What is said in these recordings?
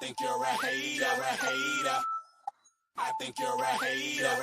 think you're a hater. I think you're a hater.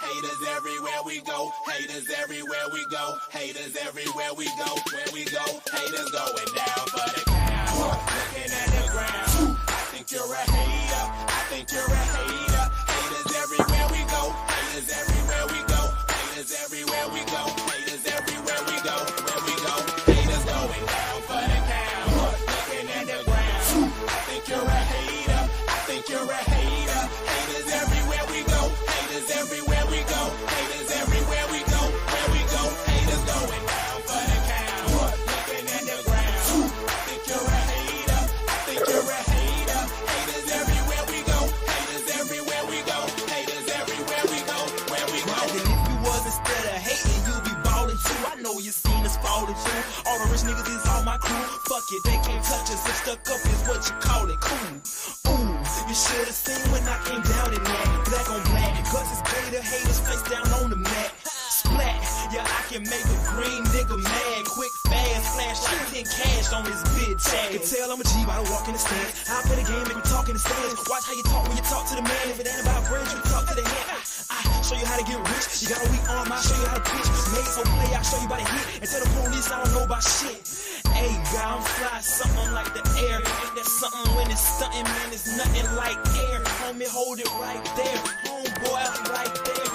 Haters everywhere we go. Haters everywhere we go. Haters everywhere we go. Where we go, haters going down for the count. Looking at the ground. I think you're a hater. I think you're a hater. Haters everywhere we go. Haters everywhere we go. Haters everywhere we go. Haters everywhere we go. Where we go, haters going down for the count. Looking at the ground. I think you're a hater. I think you're a hater. Haters everywhere we go. Haters everywhere we go. Haters everywhere we go. Where we go, haters going down for the count. Looking at the ground. I think you're a hater. I think you're a hater. Haters everywhere we go. Haters everywhere we go. Haters everywhere we go. Where we go. And if you was instead of hating, you be ballin' too. I know you seen us fallin' too. All the rich niggas is all my crew. Fuck it, they can't touch us. If stuck up is what you call it, cool. Ooh, you should've seen when I came down in that. Black on black, cause it's gator haters face down on the mat. Splat, yeah, I can make a green nigga mad. Quick, fast, flash like 10 cash on this bitch ass. You can tell I'm a G by the walk in the stands. I play the game, make me talk in the stands. Watch how you talk when you talk to the man. If it ain't about bread, you talk to the hand. I show you how to get rich. You got a weak arm, I'll show you how to pitch. Made so play, I'll show you by the hit. And tell the police I don't know about shit. Hey, God, I'm fly, something like the air. Ain't that something when it's stunting, man? It's nothing like air. Homie, hold it right there. Homeboy, I'm right there.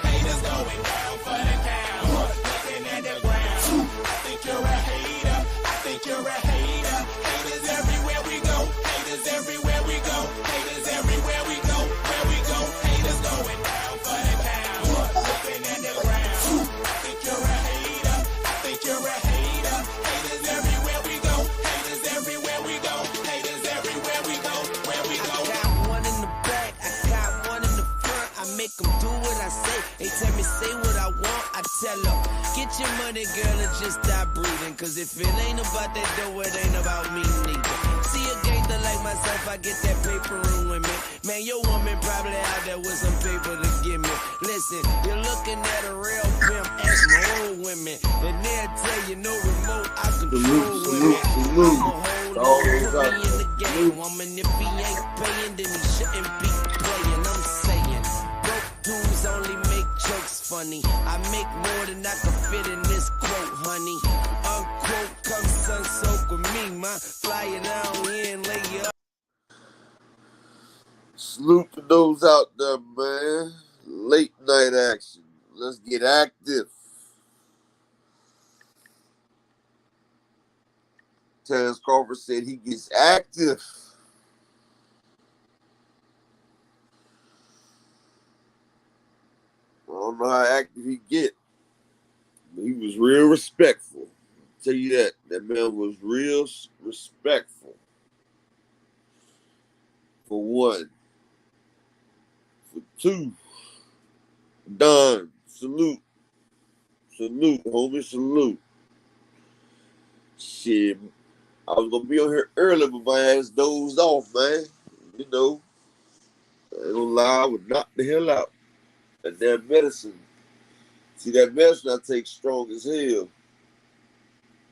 Haters going down for the count. Looking at the ground. I think you're a hater. I think you're a hater. Haters everywhere we go. Haters everywhere we go. Haters everywhere we go. Where we go, haters going down for the count. Looking at the ground. I think you're a hater. I think you're a hater. Haters everywhere we go. Haters everywhere we go. Haters everywhere we go. Where we go. I got one in the back, I got one in the front. I make them do what I say. They tell me say what I want, I tell them. Get your money, girl, and just stop breathing. Cause if it ain't about that dough, it ain't about me neither. See a gangster like myself, I get that paper and women. Man, your woman probably out there with some paper to give me. Listen, you're looking at a real pimp, ask my old women. And they'll tell you no remote, I control women. I'm a whole lot in the game. Woman, if he ain't paying, then he shouldn't be playing. I'm saying, broke dudes only make jokes funny. I make more than I can fit in this quote, honey. Unquote, come sun soak with me, man. Fly it down here and lay you up. Salute to those out there, man. Late night action. Let's get active. Crawford said he gets active. I don't know how active he get, but he was real respectful. I'll tell you that. That man was real respectful. For one. For two. Don, salute. Salute, homie, salute. Shit. I was gonna be on here early, but my ass dozed off, man. You know, I ain't gonna lie, I would knock the hell out. That damn medicine. See, that medicine I take strong as hell.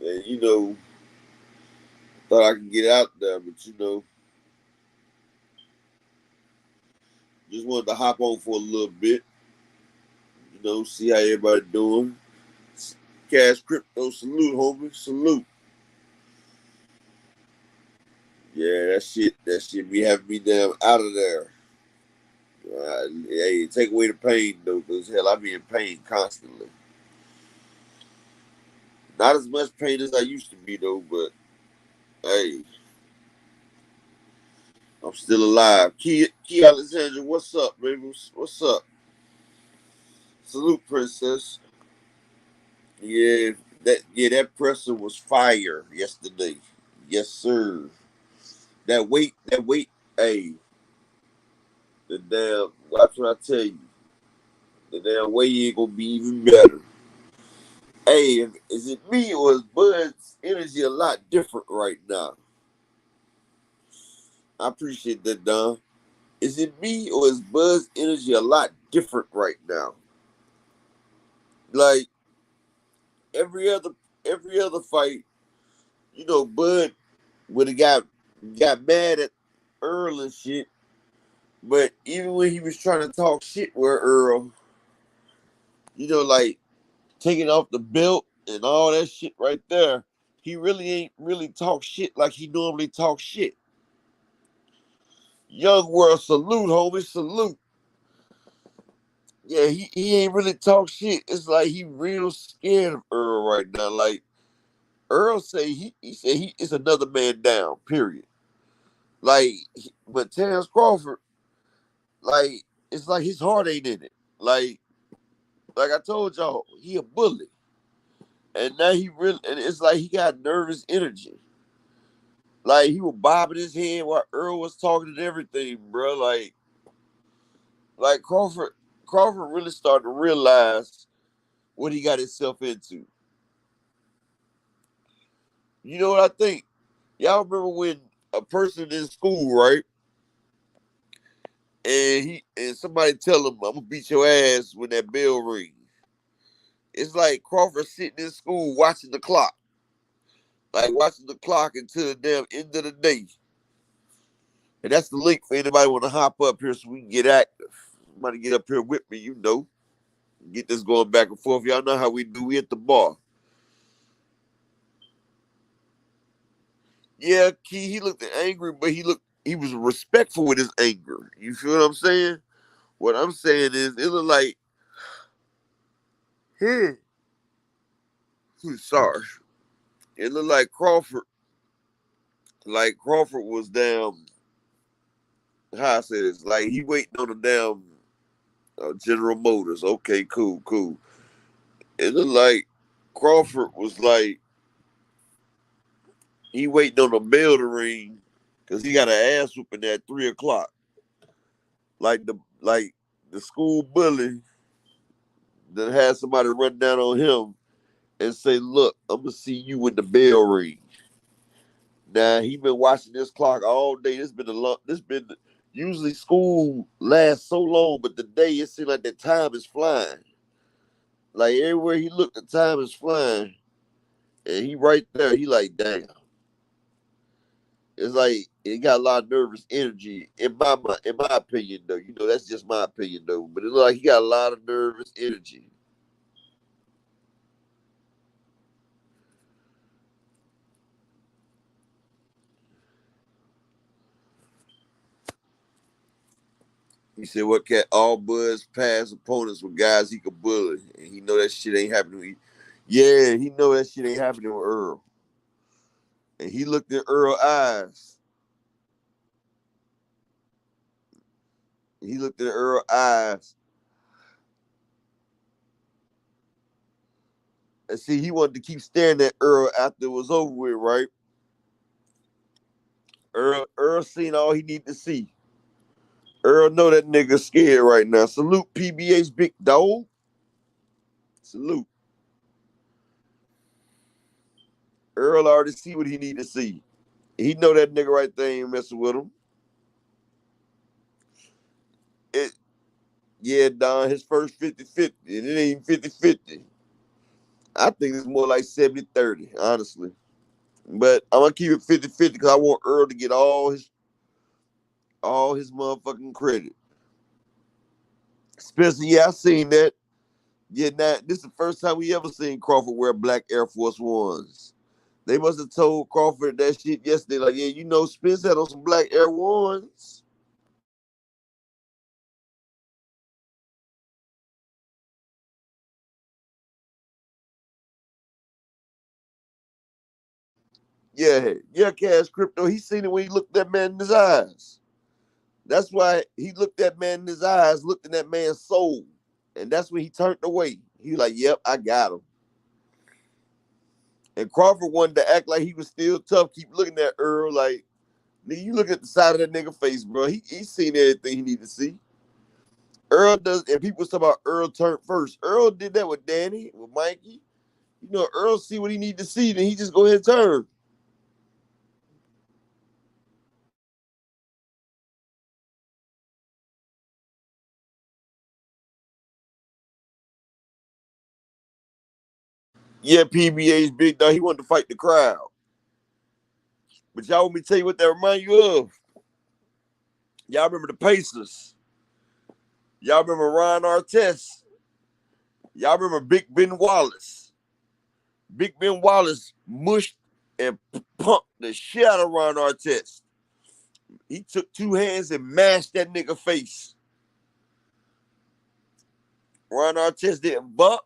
And, you know, thought I could get out there, but, you know, just wanted to hop on for a little bit. You know, see how everybody doing. Cash Crypto, salute, homie, salute. Yeah, that shit be having me down out of there. Hey, take away the pain though, because hell, I be in pain constantly. Not as much pain as I used to be though, but hey, I'm still alive. Key Alexandra, what's up, baby? What's up? Salute, princess. Yeah, that presser was fire yesterday. Yes, sir. That weight, hey, the damn, that's what I tell you. The damn weight ain't gonna be even better. Hey, is it me or is Bud's energy a lot different right now? I appreciate that, Don. Is it me or is Bud's energy a lot different right now? Like every other fight, you know, Bud would have got mad at Earl and shit. But even when he was trying to talk shit with Earl, like taking off the belt and all that shit right there, he really ain't really talk shit like he normally talk shit. Young world, salute, homie, salute. Yeah, he ain't really talk shit. It's like he real scared of Earl right now. Like Earl say he said he is another man down. Period. Like, but Terrence Crawford, like, it's like his heart ain't in it. Like I told y'all, he a bully, and now and it's like he got nervous energy. Like he was bobbing his head while Earl was talking and everything, bro. Like Crawford really started to realize what he got himself into. You know what I think? Y'all remember when a person in school, right? And somebody tell him, "I'm gonna beat your ass when that bell rings." It's like Crawford sitting in school watching the clock, like watching the clock until the damn end of the day. And that's the link for anybody want to hop up here so we can get active. Somebody get up here with me, get this going back and forth. Y'all know how we do. We at the bar. Yeah, Key, he looked angry, but he was respectful with his anger. You feel what I'm saying? What I'm saying is, it looked like, hey, sorry, it looked like Crawford was damn. How I say this? Like he waiting on the damn General Motors. Okay, cool, cool. It looked like Crawford was like he waiting on the bell to ring because he got an ass whooping at 3 o'clock. Like the school bully that had somebody run down on him and say, "Look, I'm gonna see you when the bell ring." Now he been watching this clock all day. This been usually school lasts so long, but the day it seems like the time is flying. Like everywhere he looked, the time is flying, and he right there. He like, damn. It's like it got a lot of nervous energy in my opinion though. That's just my opinion though. But it look like he got a lot of nervous energy. He said, "What cat? All Bud's past opponents were guys he could bully, and he know that shit ain't happening." Yeah, he know that shit ain't happening with Earl. And he looked in Earl's eyes. He looked in Earl's eyes. And see, he wanted to keep staring at Earl after it was over with, right? Earl seen all he need to see. Earl know that nigga scared right now. Salute PBH big dog. Salute. Earl already see what he need to see. He know that nigga right there ain't messing with him. It Yeah, Don, his first 50-50, and it ain't 50-50. I think it's more like 70-30, honestly. But I'm gonna keep it 50-50 because I want Earl to get all his motherfucking credit. Spencer, yeah, I seen that. Yeah, now this is the first time we ever seen Crawford wear black Air Force Ones. They must have told Crawford that shit yesterday. Like, yeah, Spence had on some black Air Ones. Yeah, Cash Crypto. He seen it when he looked that man in his eyes. That's why he looked that man in his eyes, looked in that man's soul. And that's when he turned away. He was like, yep, I got him. And Crawford wanted to act like he was still tough, keep looking at Earl like, nigga, you look at the side of that nigga face, bro. He seen everything he need to see. Earl does, and people was talking about Earl turned first. Earl did that with Danny, with Mikey. Earl see what he need to see, then he just go ahead and turn. Yeah, PBA's big dog. He wanted to fight the crowd. But y'all want me to tell you what that remind you of? Y'all remember the Pacers? Y'all remember Ron Artest? Y'all remember Big Ben Wallace? Big Ben Wallace mushed and pumped the shit out of Ron Artest. He took two hands and mashed that nigga face. Ron Artest didn't buck.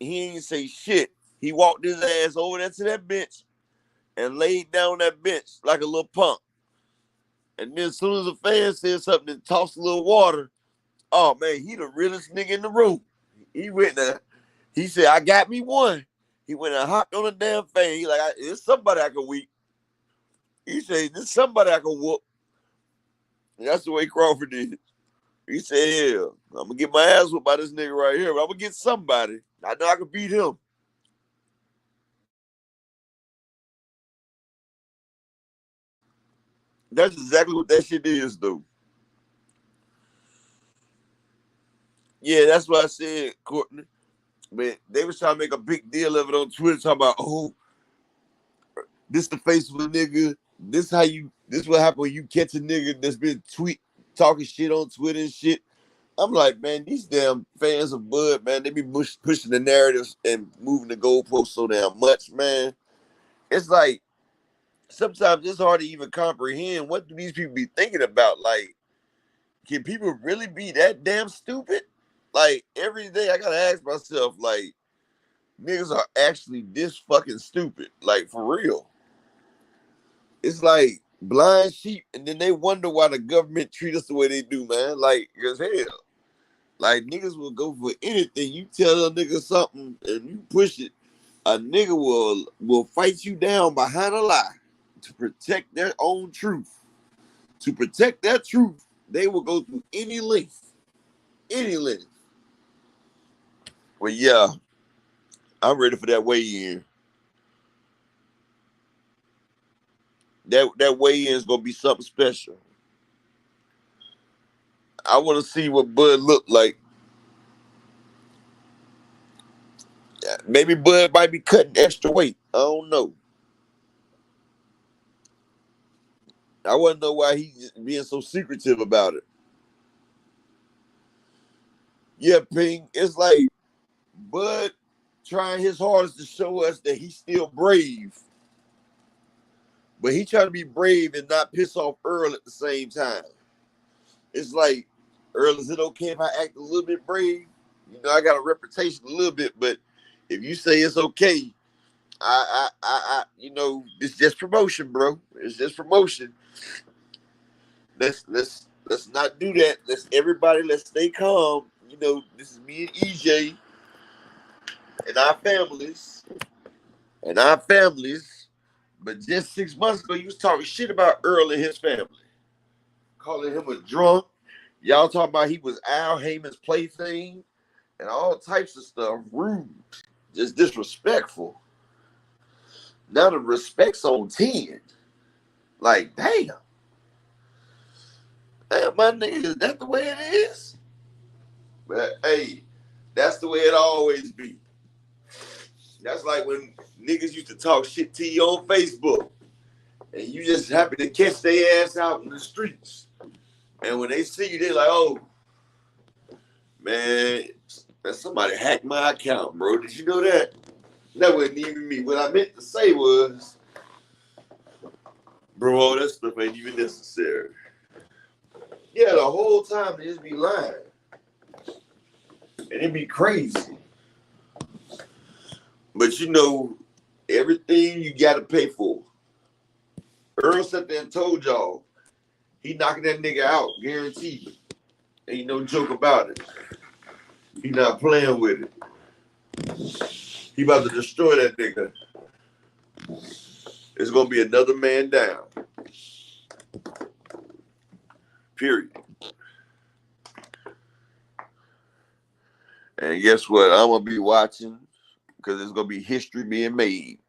He ain't say shit. He walked his ass over there to that bench and laid down on that bench like a little punk. And then as soon as a fan said something and tossed a little water, oh man, he the realest nigga in the room. He went there. He said, I got me one. He went and hopped on the damn fan. He like, there's somebody I can weep. He said, there's somebody I can whoop. And that's the way Crawford did it. He said, yeah, I'm going to get my ass whooped by this nigga right here, but I'm going to get somebody. I know I can beat him. That's exactly what that shit is, though. Yeah, that's what I said, Courtney. But they was trying to make a big deal of it on Twitter, talking about, oh, this the face of a nigga. This what happen when you catch a nigga that's been talking shit on Twitter and shit. I'm like, man, these damn fans of Bud, man, they be pushing the narratives and moving the goalposts so damn much, man. It's like, sometimes it's hard to even comprehend what do these people be thinking about. Like, can people really be that damn stupid? Like, every day I gotta ask myself, like, niggas are actually this fucking stupid. Like, for real. It's like blind sheep, and then they wonder why the government treat us the way they do, man. Like, as hell. Like, niggas will go for anything. You tell a nigga something and you push it, a nigga will fight you down behind a lie to protect their own truth. To protect their truth, they will go through any length. Any length. Well, yeah, I'm ready for that weigh-in. That weigh-in is going to be something special. I want to see what Bud looked like. Maybe Bud might be cutting extra weight. I don't know. I want to know why he's being so secretive about it. Yeah, Ping, it's like Bud trying his hardest to show us that he's still brave. But he trying to be brave and not piss off Earl at the same time. It's like, Earl, is it okay if I act a little bit brave? You know, I got a reputation a little bit, but if you say it's okay, you know, it's just promotion, bro. It's just promotion. Let's not do that. Let's stay calm. You know, this is me and EJ and our families. But just 6 months ago, you was talking shit about Earl and his family. Calling him a drunk. Y'all talking about he was Al Heyman's plaything and all types of stuff. Rude. Just disrespectful. Now the respect's on 10. Like, damn. Damn, my nigga, is that the way it is? But hey, that's the way it always be. That's like when niggas used to talk shit to you on Facebook and you just happen to catch their ass out in the streets. And when they see you, they're like, oh, man, somebody hacked my account, bro. Did you know that? That wasn't even me. What I meant to say was, bro, that stuff ain't even necessary. Yeah, the whole time they just be lying. And it'd be crazy. But you know, everything you gotta pay for. Earl sat there and told y'all, he knocking that nigga out, guaranteed. Ain't no joke about it. He not playing with it. He about to destroy that nigga. It's gonna be another man down. Period. And guess what? I'm gonna be watching because there's gonna be history being made.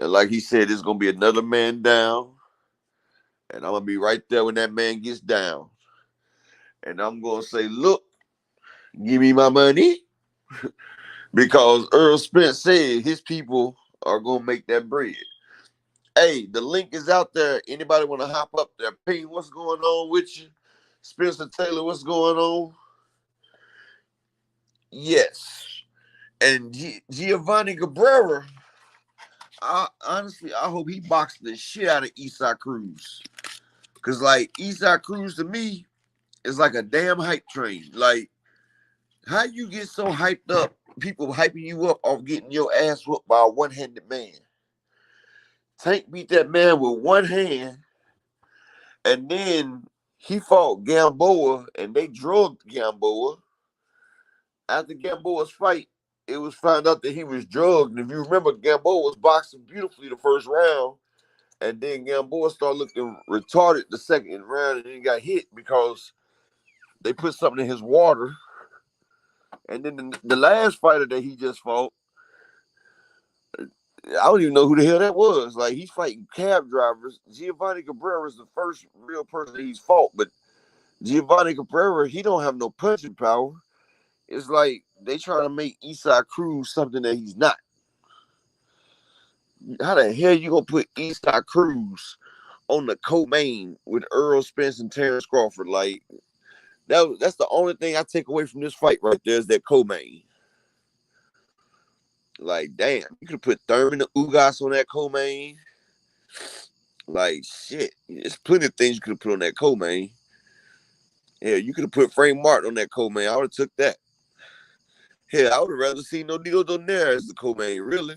And like he said, there's gonna be another man down. And I'm gonna be right there when that man gets down. And I'm gonna say, look, give me my money. Because Earl Spence said his people are gonna make that bread. Hey, Hey, the link is out there. Anybody want to hop up there? Ping, what's going on with you? Spencer Taylor, what's going on? Yes. And Giovanni Cabrera, I hope he boxed the shit out of Eastside Cruz. Because, like, Eastside Cruz to me is like a damn hype train. Like, how you get so hyped up, people hyping you up off getting your ass whooped by a one-handed man? Tank beat that man with one hand, and then he fought Gamboa, and they drugged Gamboa. After Gamboa's fight, it was found out that he was drugged. And if you remember, Gamboa was boxing beautifully the first round, and then Gamboa started looking retarded the second round, and then he got hit because they put something in his water. And then the last fighter that he just fought, I don't even know who the hell that was. Like, he's fighting cab drivers. Giovanni Cabrera is the first real person that he's fought, but Giovanni Cabrera, he don't have no punching power. It's like they trying to make Eastside Cruz something that he's not. How the hell you gonna put Eastside Cruz on the co-main with Earl Spence and Terrence Crawford? Like, that's the only thing I take away from this fight right there is that co-main. Like, damn, you could put Thurman and Ugas on that co-main. Like, shit, there's plenty of things you could have put on that co-main. Yeah, you could have put Frank Martin on that co-main. I would have took that. Hell, I would have rather seen Nonito Donaire as the co-main, really.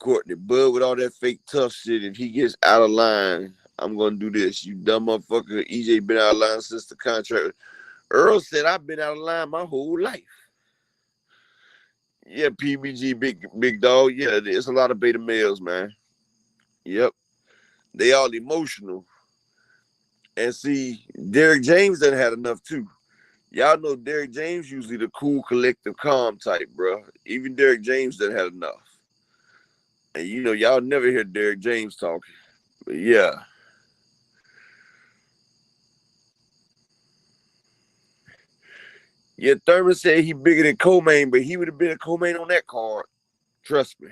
Courtney Bud with all that fake tough shit. If he gets out of line, I'm going to do this. You dumb motherfucker. EJ been out of line since the contract. Earl said, I've been out of line my whole life. Yeah, PBG, big dog. Yeah, there's a lot of beta males, man. Yep. They all emotional. And see, Derrick James done had enough, too. Y'all know Derrick James usually the cool, collective, calm type, bro. Even Derrick James done had enough. And, you know, y'all never hear Derrick James talking. But, yeah. Yeah, Thurman said he bigger than co-main, but he would have been a co-main on that card. Trust me.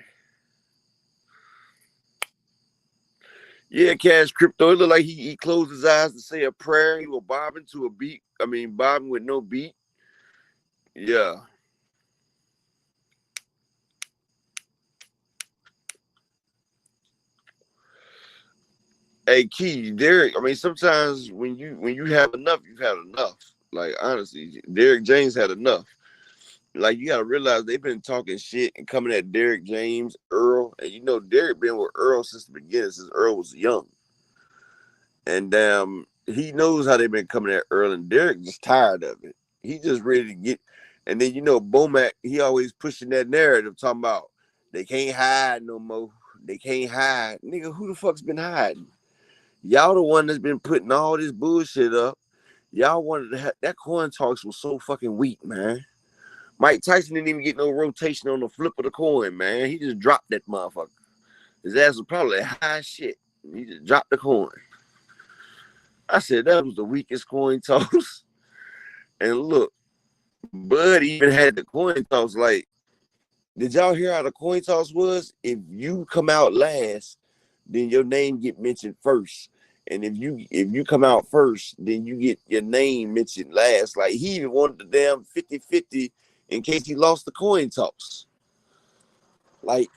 Yeah, Cash Crypto. It looked like he closed his eyes to say a prayer. He was bobbing to a beat. I mean, bobbing with no beat. Yeah. Hey, Key, Derrick. I mean, sometimes when you have enough, you've had enough. Like, honestly, Derrick James had enough. Like, you gotta realize they've been talking shit and coming at Derrick James, Earl, and you know Derrick been with Earl since the beginning, since Earl was young. And he knows how they've been coming at Earl, and Derrick just tired of it. He just ready to get. And then you know Bomac, he always pushing that narrative, talking about they can't hide no more. They can't hide, nigga. Who the fuck's been hiding? Y'all the one that's been putting all this bullshit up. Y'all wanted to have that coin toss was so fucking weak, man. Mike Tyson didn't even get no rotation on the flip of the coin, man. He just dropped that motherfucker. His ass was probably high as shit. He just dropped the coin. I said that was the weakest coin toss. And look, Bud even had the coin toss. Like, did y'all hear how the coin toss was? If you come out last, then your name get mentioned first. And if you come out first, then you get your name mentioned last. Like, he even wanted the damn 50-50 in case he lost the coin toss. Like,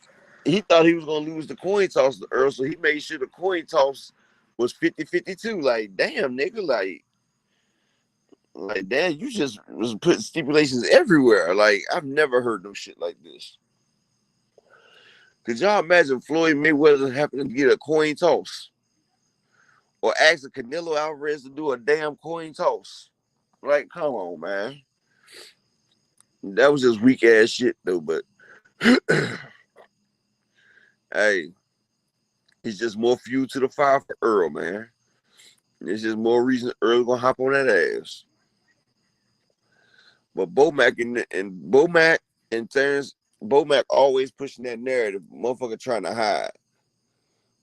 he thought he was going to lose the coin toss to Earl, so he made sure the coin toss was 50-50 too. Like, damn, nigga, like, damn, you just was putting stipulations everywhere. Like, I've never heard no shit like this. Could y'all imagine Floyd Mayweather happening to get a coin toss? Or asking Canelo Alvarez to do a damn coin toss? Like, come on, man. That was just weak ass shit, though. But hey, it's just more fuel to the fire for Earl, man. It's just more reason Earl gonna hop on that ass. But Bomac and Terrence, Bomac always pushing that narrative. Motherfucker trying to hide.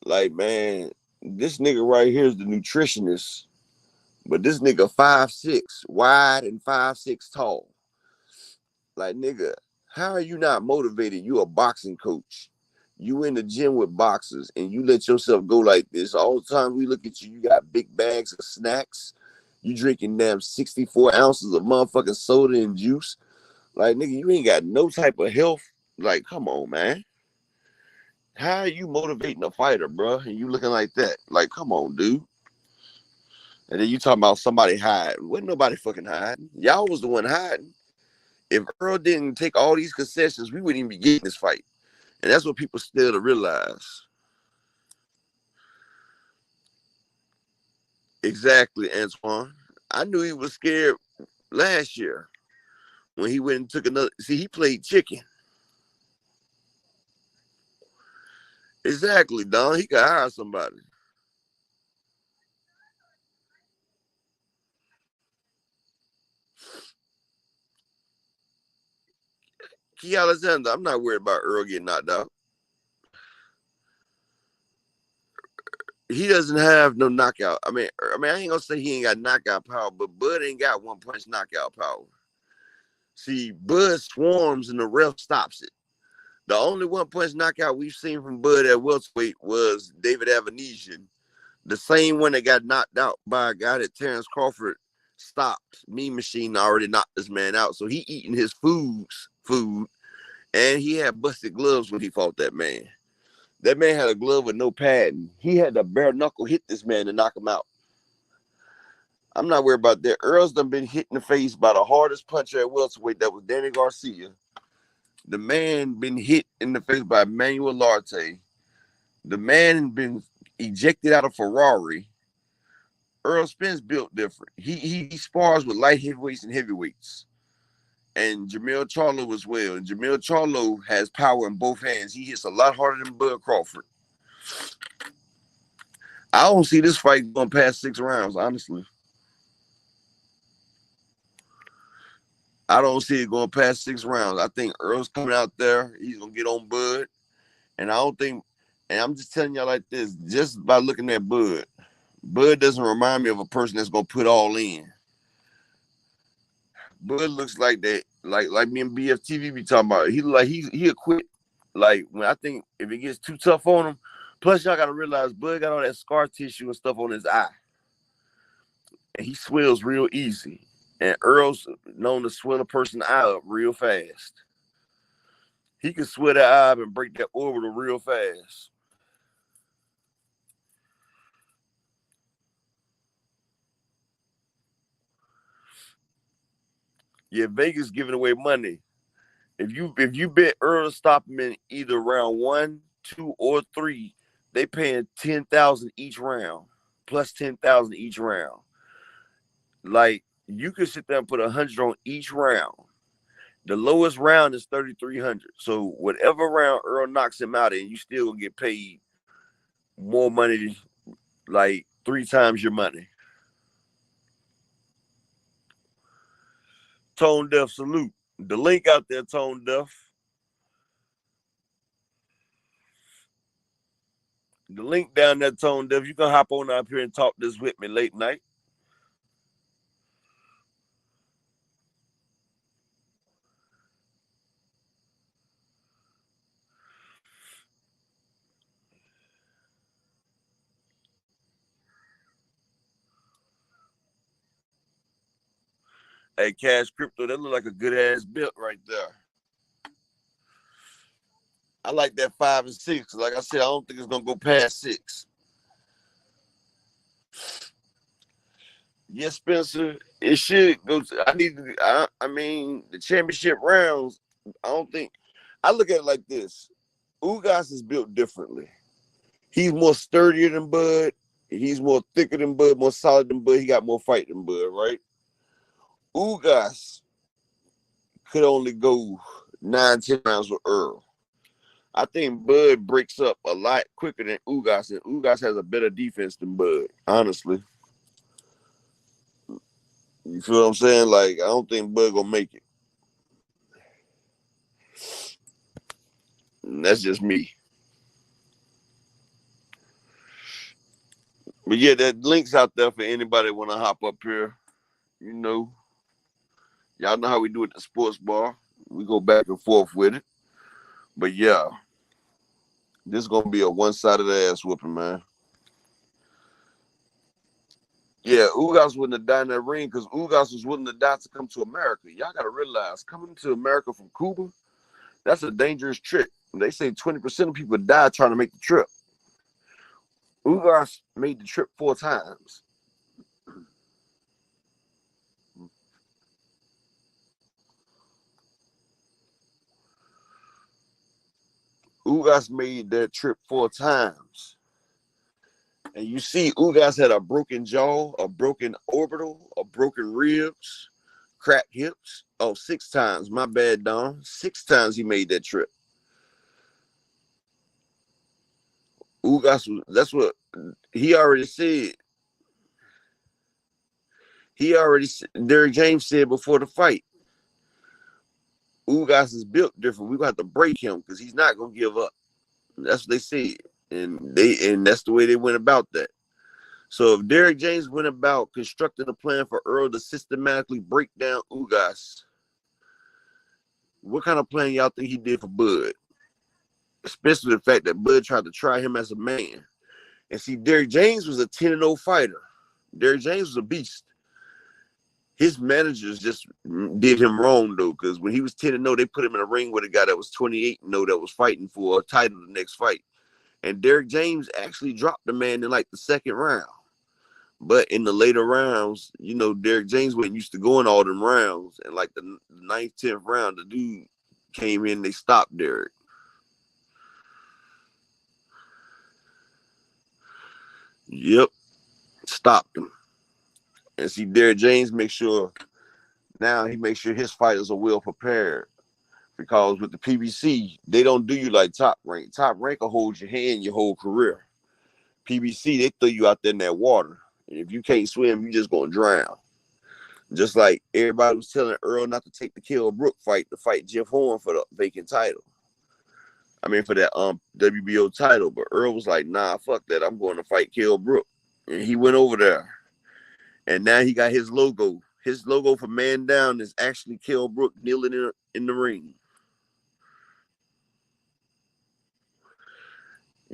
Like, man, this nigga right here is the nutritionist. But this nigga 5'6", wide and 5'6" tall. Like, nigga, how are you not motivated? You a boxing coach. you in the gym with boxers and you let yourself go like this, all the time we look at you, you got big bags of snacks. You drinking damn 64 ounces of motherfucking soda and juice. Like, nigga, you ain't got no type of health. Like, come on, man. How are you motivating a fighter, bro? And you looking like that? Like, come on, dude. And then you talking about somebody hiding. Wasn't nobody fucking hiding. Y'all was the one hiding. If Earl didn't take all these concessions, we wouldn't even be getting this fight. And that's what people still to realize. Exactly, Antoine. I knew he was scared last year when he went and took another. See, he played chicken. Exactly, Don. He could hire somebody. Key Alexander, I'm not worried about Earl getting knocked out. He doesn't have no knockout. I mean, I ain't gonna say he ain't got knockout power, but Bud ain't got one punch knockout power. See, Bud swarms and the ref stops it. The only one punch knockout we've seen from Bud at welterweight was David Avanesian, the same one that got knocked out by a guy that Terrence Crawford stopped. Mean Machine already knocked this man out, so he eating his food, and he had busted gloves when he fought that man. That man had a glove with no padding. He had to bare knuckle hit this man to knock him out. I'm not worried about that. Earl's done been hit in the face by the hardest puncher at welterweight. That was Danny Garcia. The man been hit in the face by Manuel Larte. The man been ejected out of Ferrari. Earl Spence built different. He spars with light heavyweights and heavyweights. And Jamil Charlo as well. And Jamil Charlo has power in both hands. He hits a lot harder than Bud Crawford. I don't see this fight going past 6 rounds, honestly. I don't see it going past 6 rounds. I think Earl's coming out there. He's going to get on Bud. And I don't think, and I'm just telling y'all like this, just by looking at Bud, Bud doesn't remind me of a person that's going to put all in. Bud looks like that, like me and BFTV be talking about. He like he'll quit. Like when I think if it gets too tough on him. Plus, y'all gotta realize Bud got all that scar tissue and stuff on his eye, and he swells real easy. And Earl's known to swell a person's eye up real fast. He can swell that eye up and break that orbital real fast. Yeah, Vegas giving away money. If you bet Earl to stop him in either round 1, 2, or 3, they paying $10,000 each round, plus $10,000 each round. Like you could sit there and put 100 on each round. The lowest round is 3,300. So whatever round Earl knocks him out in, you still gonna get paid more money, like 3 times your money. Tone Deaf salute. The link out there, Tone Deaf. The link down there, Tone Deaf. You can hop on up here and talk this with me late night. Hey, Cash Crypto, that look like a good ass build right there. I like that 5 and 6. Like I said, I don't think it's gonna go past 6. Yes, Spencer, it should go. I mean, the championship rounds. I don't think. I look at it like this. Ugas is built differently. He's more sturdier than Bud. He's more thicker than Bud, more solid than Bud. He got more fight than Bud, right? Ugas could only go 9, 10 rounds with Earl. I think Bud breaks up a lot quicker than Ugas, and Ugas has a better defense than Bud, honestly. You feel what I'm saying? Like, I don't think Bud gonna make it. And that's just me. But yeah, that link's out there for anybody want to hop up here. You know, y'all know how we do it at the sports bar. We go back and forth with it. But yeah. This is gonna be a one-sided ass whooping, man. Yeah, Ugas wouldn't have died in that ring because Ugas was willing to die to come to America. Y'all gotta realize, coming to America from Cuba, that's a dangerous trip. They say 20% of people die trying to make the trip. Ugas made the trip 4 times. Ugas made that trip 4 times. And you see, Ugas had a broken jaw, a broken orbital, a broken ribs, cracked hips. Oh, 6 times. My bad, Don. 6 times he made that trip. Ugas was, that's what he already said. Derrick James said before the fight, Ugas is built different. We're gonna have to break him because he's not gonna give up. That's what they said. And that's the way they went about that. So if Derrick James went about constructing a plan for Earl to systematically break down Ugas, what kind of plan y'all think he did for Bud? Especially the fact that Bud tried to try him as a man. And see, Derrick James was a 10-0 fighter. Derrick James was a beast. His managers just did him wrong, though, because when he was 10-0, they put him in a ring with a guy that was 28-0 that was fighting for a title the next fight. And Derrick James actually dropped the man in like the second round. But in the later rounds, you know, Derrick James wasn't used to going all them rounds. And like the 9th, 10th round, the dude came in, they stopped Derrick. Yep, stopped him. And see, Derrick James makes sure his fighters are well prepared. Because with the PBC, they don't do you like Top Rank. Top Rank will hold your hand your whole career. PBC, they throw you out there in that water. And if you can't swim, you're just going to drown. Just like everybody was telling Earl not to take the Kell Brook fight to fight Jeff Horn for the vacant title. I mean, for that WBO title. But Earl was like, nah, fuck that. I'm going to fight Kell Brook. And he went over there. And now he got his logo. His logo for Man Down is actually Kell Brook kneeling in the ring.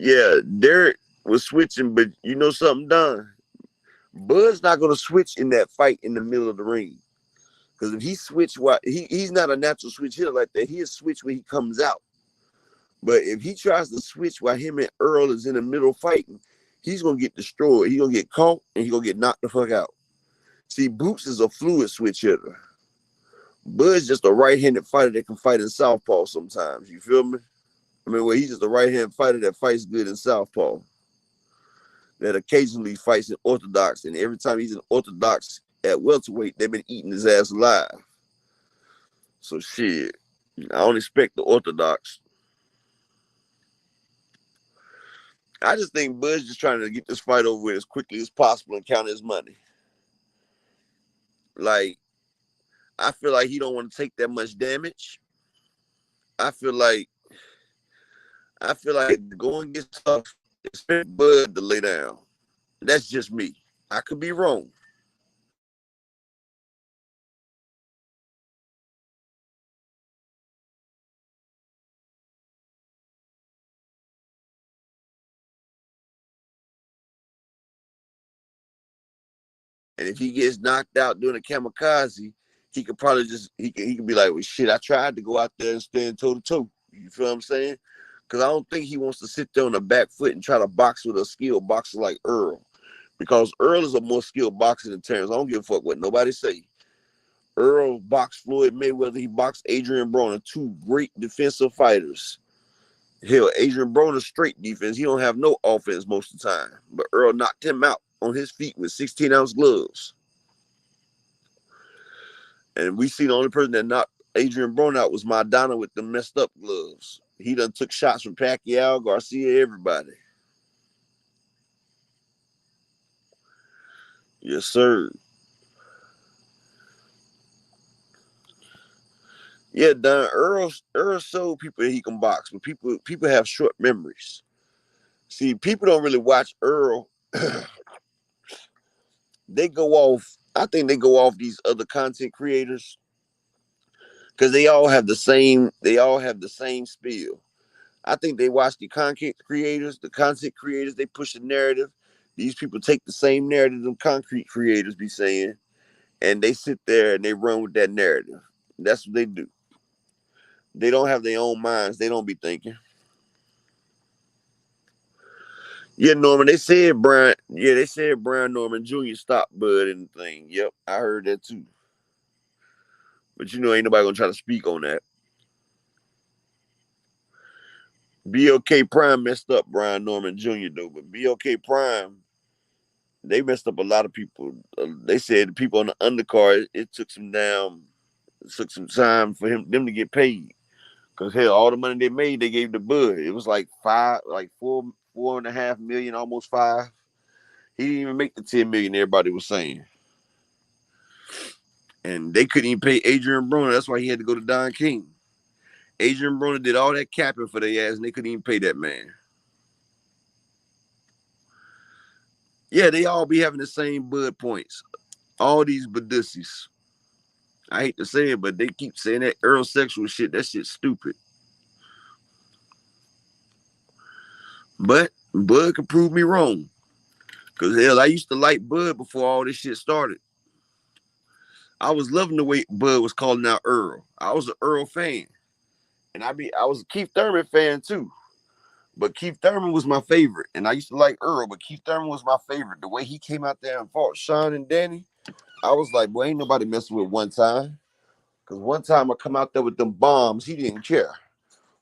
Yeah, Derrick was switching, but you know something, Don? Bud's not going to switch in that fight in the middle of the ring. Because if he switch, he's not a natural switch hitter like that. He'll switch when he comes out. But if he tries to switch while him and Earl is in the middle fighting, he's going to get destroyed. He's going to get caught, and he's going to get knocked the fuck out. See, Boots is a fluid switch hitter. Bud's just a right-handed fighter that can fight in southpaw sometimes. You feel me? I mean, he's just a right-hand fighter that fights good in southpaw. That occasionally fights in orthodox, and every time he's in orthodox at welterweight, they've been eating his ass alive. So shit, I don't expect the orthodox. I just think Bud's just trying to get this fight over with as quickly as possible and count his money. Like, I feel like he don't want to take that much damage. I feel like going against tough, expect Bud to lay down. That's just me. I could be wrong. And if he gets knocked out doing a kamikaze, he could probably he could be like, well, shit, I tried to go out there and stand toe to toe. You feel what I'm saying? Because I don't think he wants to sit there on the back foot and try to box with a skilled boxer like Earl. Because Earl is a more skilled boxer than Terrence. I don't give a fuck what nobody say. Earl boxed Floyd Mayweather. He boxed Adrian Broner, 2 great defensive fighters. Hell, Adrian Broner's straight defense. He don't have no offense most of the time. But Earl knocked him out on his feet with 16-ounce gloves. And we see the only person that knocked Adrian Broner out was Maidana with the messed up gloves. He done took shots from Pacquiao, Garcia, everybody. Yes, sir. Yeah, Don, Earl showed people that he can box, but people have short memories. See, people don't really watch Earl. They go off. I think they go off these other content creators because they all have the same spiel. I think they watch the content creators. They push the narrative. These people take the same narrative them concrete creators be saying, and they sit there and they run with that narrative. That's what they do. They don't have their own minds. They don't be thinking. Yeah, Norman. They said Brian. Yeah, they said Brian Norman Jr. stopped Bud and the thing. Yep, I heard that too. But ain't nobody gonna try to speak on that. BLK Prime messed up Brian Norman Jr. though, but BLK Prime, they messed up a lot of people. They said the people on the undercard, it took some time for them to get paid. Cause hell, all the money they made, they gave to Bud. It was like 4.5 million, almost 5. He didn't even make the 10 million everybody was saying. And they couldn't even pay Adrian Broner. That's why he had to go to Don King. Adrian Broner did all that capping for their ass, and they couldn't even pay that man. Yeah, they all be having the same Bud points. All these Badussies. I hate to say it, but they keep saying that Earl sexual shit. That shit's stupid. But Bud can prove me wrong. Because hell, I used to like Bud before all this shit started. I was loving the way Bud was calling out Earl. I was an Earl fan. And I was a Keith Thurman fan too. But Keith Thurman was my favorite. And I used to like Earl, but Keith Thurman was my favorite. The way he came out there and fought Sean and Danny, I was like, boy, ain't nobody messing with one time. Because one time I come out there with them bombs, he didn't care.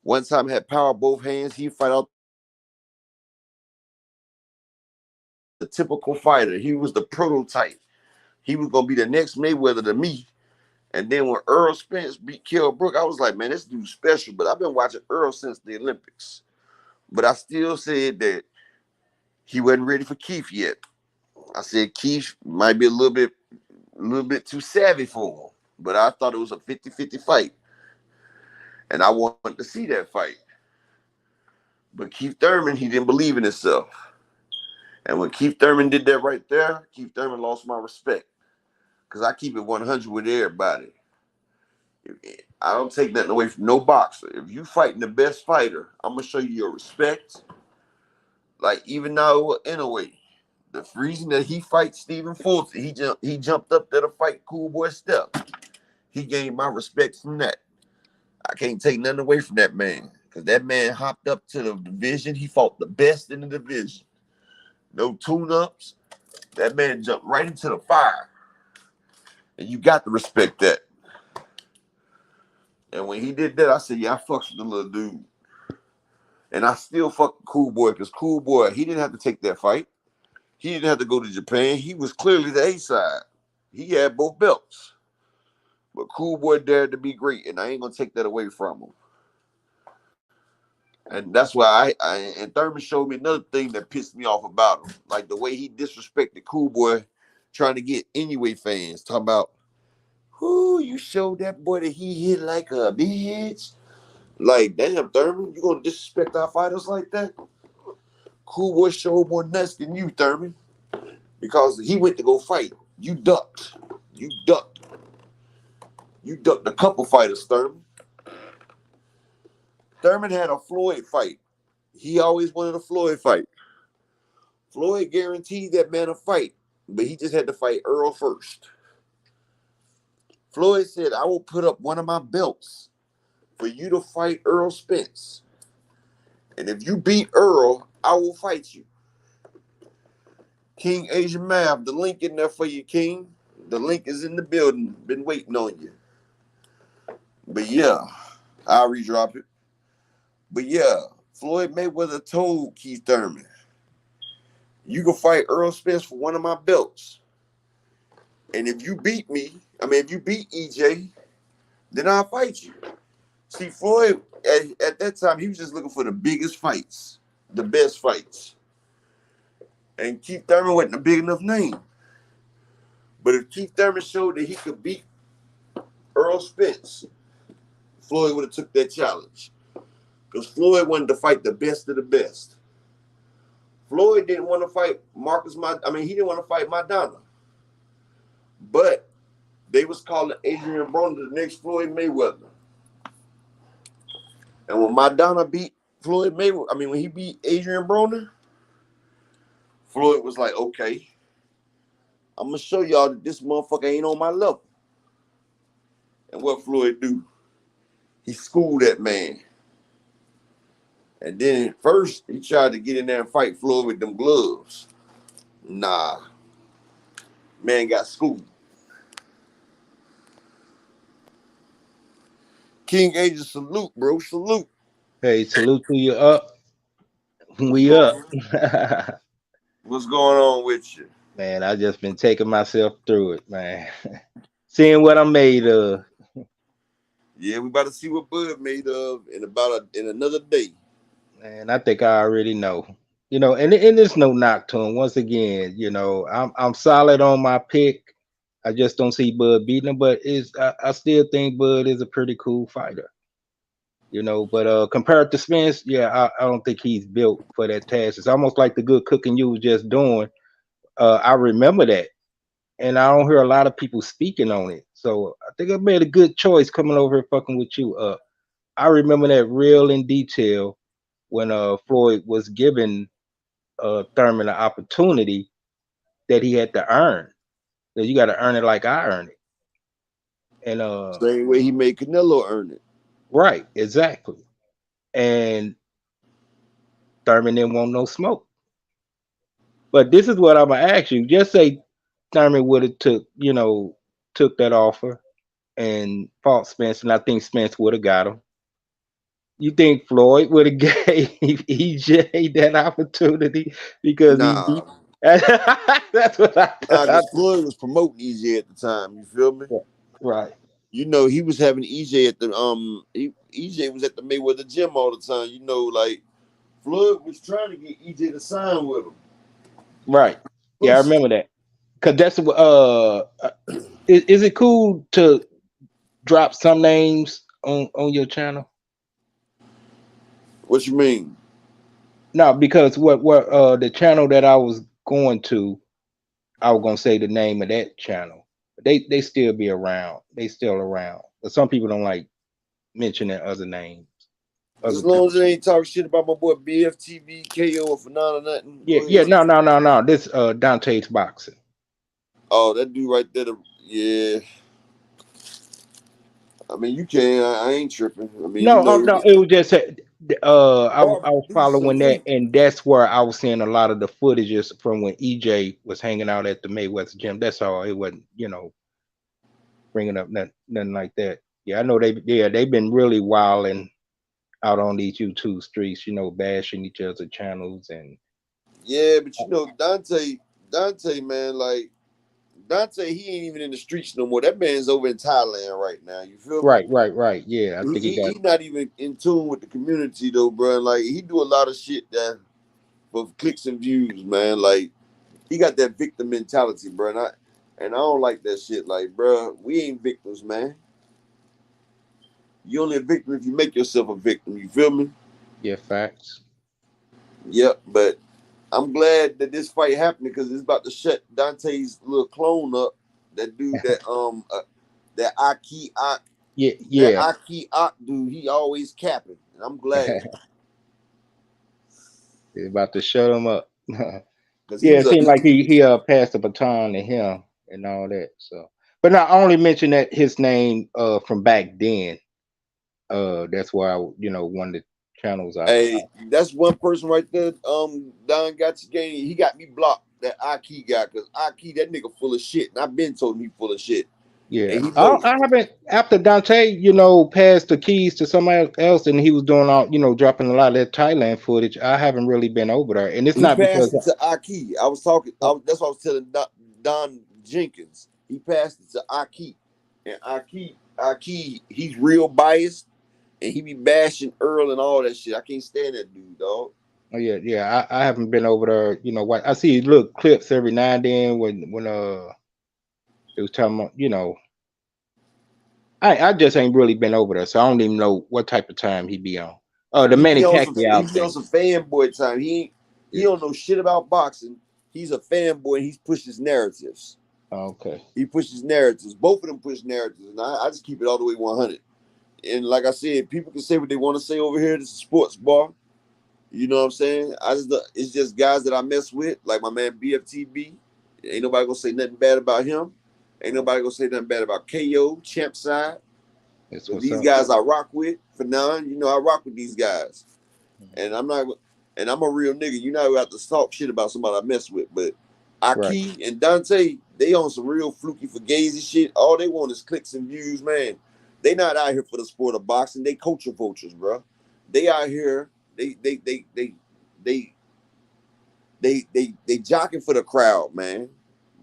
One time I had power both hands, he fight out the typical fighter. He was the prototype. He was going to be the next Mayweather to me. And then when Earl Spence beat Kell Brook, I was like, man, this dude's special. But I've been watching Earl since the Olympics. But I still said that he wasn't ready for Keith yet. I said Keith might be a little bit too savvy for him. But I thought it was a 50-50 fight. And I wanted to see that fight. But Keith Thurman, he didn't believe in himself. And when Keith Thurman did that right there, Keith Thurman lost my respect. Because I keep it 100 with everybody. I don't take nothing away from no boxer. If you fighting the best fighter, I'm going to show you your respect. Like even now, Inoue, the reason that he fights Stephen Fulton, he jumped up there to fight Cool Boy Steph. He gained my respect from that. I can't take nothing away from that man. Because that man hopped up to the division. He fought the best in the division. No tune-ups. That man jumped right into the fire. And you got to respect that. And when he did that, I said, yeah, I fucks with the little dude. And I still fuck with Cool Boy because Cool Boy, he didn't have to take that fight. He didn't have to go to Japan. He was clearly the A-side. He had both belts. But Cool Boy dared to be great, and I ain't going to take that away from him. And that's why and Thurman showed me another thing that pissed me off about him. Like the way he disrespected Cool Boy trying to get Inoue fans. Talking about, who you showed that boy that he hit like a bitch? Like, damn, Thurman, you gonna disrespect our fighters like that? Cool Boy showed more nuts than you, Thurman. Because he went to go fight. You ducked. You ducked a couple fighters, Thurman. Thurman had a Floyd fight. He always wanted a Floyd fight. Floyd guaranteed that man a fight, but he just had to fight Earl first. Floyd said, I will put up one of my belts for you to fight Earl Spence. And if you beat Earl, I will fight you. King Asian Mav, the link in there for you, King. The link is in the building. Been waiting on you. But yeah, I'll redrop it. But yeah, Floyd Mayweather told Keith Thurman, you can fight Earl Spence for one of my belts. And if you beat EJ, then I'll fight you. See, Floyd, at that time, he was just looking for the biggest fights, the best fights. And Keith Thurman wasn't a big enough name. But if Keith Thurman showed that he could beat Earl Spence, Floyd would have took that challenge. Because Floyd wanted to fight the best of the best. Floyd didn't want to fight he didn't want to fight Madonna. But they was calling Adrian Broner the next Floyd Mayweather. And when Madonna beat Floyd Mayweather, I mean, when he beat Adrian Broner, Floyd was like, okay, I'm gonna show y'all that this motherfucker ain't on my level. And what Floyd do? He schooled that man. And then first he tried to get in there and fight Floyd with them gloves. Nah, man got schooled. King Angel, salute, bro, salute. Hey, salute to you up. What's We up. going? What's going on with you? Man, I just been taking myself through it, man. Seeing what I'm made of. Yeah, we about to see what Bud made of in another day. Man, I think I already know. And there's no knock to him. Once again, I'm solid on my pick. I just don't see Bud beating him, but I still think Bud is a pretty cool fighter. But compared to Spence, yeah, I don't think he's built for that task. It's almost like the good cooking you was just doing. I remember that, and I don't hear a lot of people speaking on it. So I think I made a good choice coming over here fucking with you. I remember that real in detail when Floyd was giving Thurman an opportunity that he had to earn. That you got to earn it like I earned it. And Same way he made Canelo earn it. right, exactly. And Thurman didn't want no smoke. But this is what I'm gonna ask you. Just say Thurman would have took that offer and fought Spence, and I think Spence would have got him. You think Floyd would have gave EJ that opportunity because he Nah, beat? That's what I because Floyd was promoting EJ at the time. You feel me? right. You know, he was having EJ at the EJ was at the Mayweather gym all the time. You know, like Floyd was trying to get EJ to sign with him. Right. Yeah, I remember that. Cause that's is it cool to drop some names on your channel? What you mean? No, because what the channel that I was going to, I was gonna say the name of that channel. They still be around. They still around. But some people don't like mentioning other names. As long as they ain't talk shit about my boy BFTV, KO, or Fanana or nothing. Yeah, no. This Dante's boxing. Oh, that dude right there. Yeah. I mean, you can. I ain't tripping. I mean, you No, know. no, it was just I was Do following that, salute. and that's where I was seeing a lot of the footages from when EJ was hanging out at the Mayweather gym. That's all. It wasn't, bringing up nothing like that. Yeah, I know they've been really wilding out on these YouTube streets, bashing each other's channels and Yeah, but you know, Dante, man, like Dante, he ain't even in the streets no more. That man's over in Thailand right now. You feel me? right. Yeah, I think he got He not even in tune with the community though, bro. Like he do a lot of shit that for clicks and views, man. Like he got that victim mentality, bro. And I don't like that shit. Like, bro, we ain't victims, man. You only a victim if you make yourself a victim. You feel me? facts. Yep. But I'm glad that this fight happened because it's about to shut Dante's little clone up. That dude that Aki Ak that Yeah. Aki Ak dude, he always capping. And I'm glad. They're about to shut him up. Because he Yeah, was it a seemed like he passed the baton to him and all that. So, but I only mentioned that his name from back then. That's why one of the channels hey, that's one person right there. Don got you game. He got me blocked. That Aki guy, because Aki, that nigga full of shit. And I've been told him he full of shit. yeah. And he knows. I haven't after Dante, passed the keys to somebody else, and he was doing all dropping a lot of that Thailand footage. I haven't really been over there, and it's He not because passed it to Aki. I was talking. That's what I was telling Don Jenkins. He passed it to Aki, and Aki, he's real biased, and he be bashing Earl and all that shit. I can't stand that dude, dog. oh yeah. I haven't been over there. What I see little clips every now and then when it was talking about I just ain't really been over there, so I don't even know what type of time he be on. Oh, the Manny He Pacquiao be on thing. some fanboy time. He Yeah. don't know shit about boxing. He's a fanboy and he pushes narratives. Okay. He pushes narratives. Both of them push narratives, and I just keep it all the way 100. And like I said, people can say what they want to say over here. This is a sports bar. You know what I'm saying? It's just guys that I mess with, like my man BFTB. Ain't nobody gonna say nothing bad about him. Ain't nobody gonna say nothing bad about KO, Champ Side. That's But what's these up. guys I rock with for now, you know, I rock with these guys. Mhm. And I'm not, and I'm a real nigga. You know, I have to talk shit about somebody I mess with. But Right. Aki and Dante, they on some real fluky fugazi shit. All they want is clicks and views, man. They not out here for the sport of boxing. They culture vultures, bro. They out here. They they jocking for the crowd, man.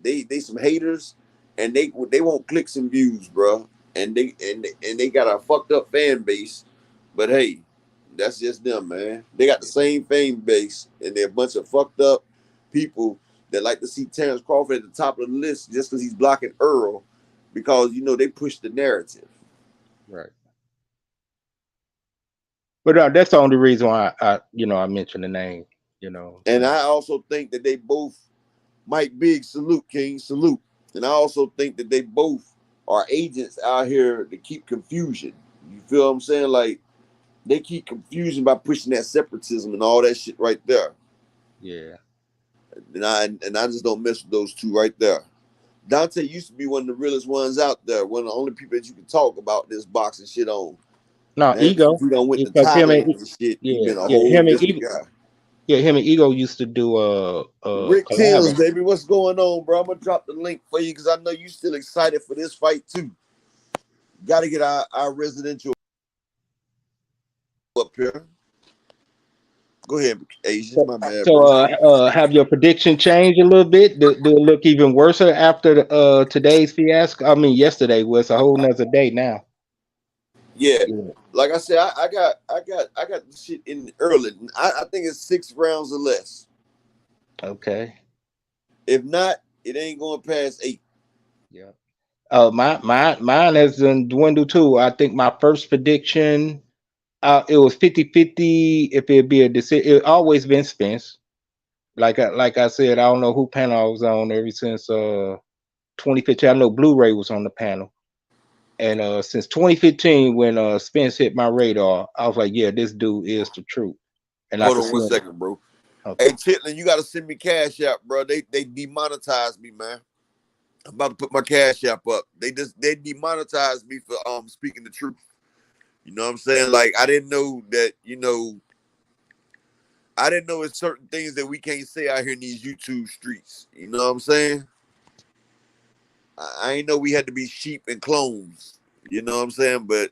They some haters, and they want clicks and views, bro. And they got a fucked up fan base, but hey, that's just them, man. They got the same fan base, and they're a bunch of fucked up people that like to see Terrence Crawford at the top of the list just because he's blocking Earl, because you know they push the narrative. Right. But that's the only reason why I mentioned the name. And So I also think that they both Mike Big, salute, King, salute. And I also think that they both are agents out here to keep confusion. You feel what I'm saying? Like they keep confusion by pushing that separatism and all that shit right there. yeah. And I just don't mess with those two right there. Dante used to be one of the realest ones out there, one of the only people that you can talk about this boxing shit on. No, And since Ego. he done went to Because Thailand and shit, he yeah, been a yeah, whole him and different Ego, guy. yeah, him and Ego used to do a Rick Thames, collab. baby, what's going on, bro? I'm gonna drop the link for you because I know you still excited for this fight too. Got to get our residential up here. Go ahead, Asian. My bad, So bro. have your prediction changed a little bit? Do it look even worse after today's fiasco? I mean, yesterday was a whole nother day now. Yeah, Yeah. like I said, I got the shit in early. I think it's 6 rounds or less. Okay. If not, it ain't going past 8. Yeah. Mine has dwindled too. I think my first prediction, it was 50-50 if it'd be a decision. It always been Spence. Like I said, I don't know who panel I was on ever since 2015. I know Blu-ray was on the panel. And since 2015, when Spence hit my radar, I was like, yeah, this dude is the truth. And I Hold could on see one him. second, bro. Hey, Okay. Chitlin, you got to send me cash app, bro. They demonetized me, man. I'm about to put my cash app up. They demonetized me for speaking the truth. You know what I'm saying? Like I didn't know that. I didn't know it's certain things that we can't say out here in these YouTube streets. You know what I'm saying? I ain't know we had to be sheep and clones. You know what I'm saying? But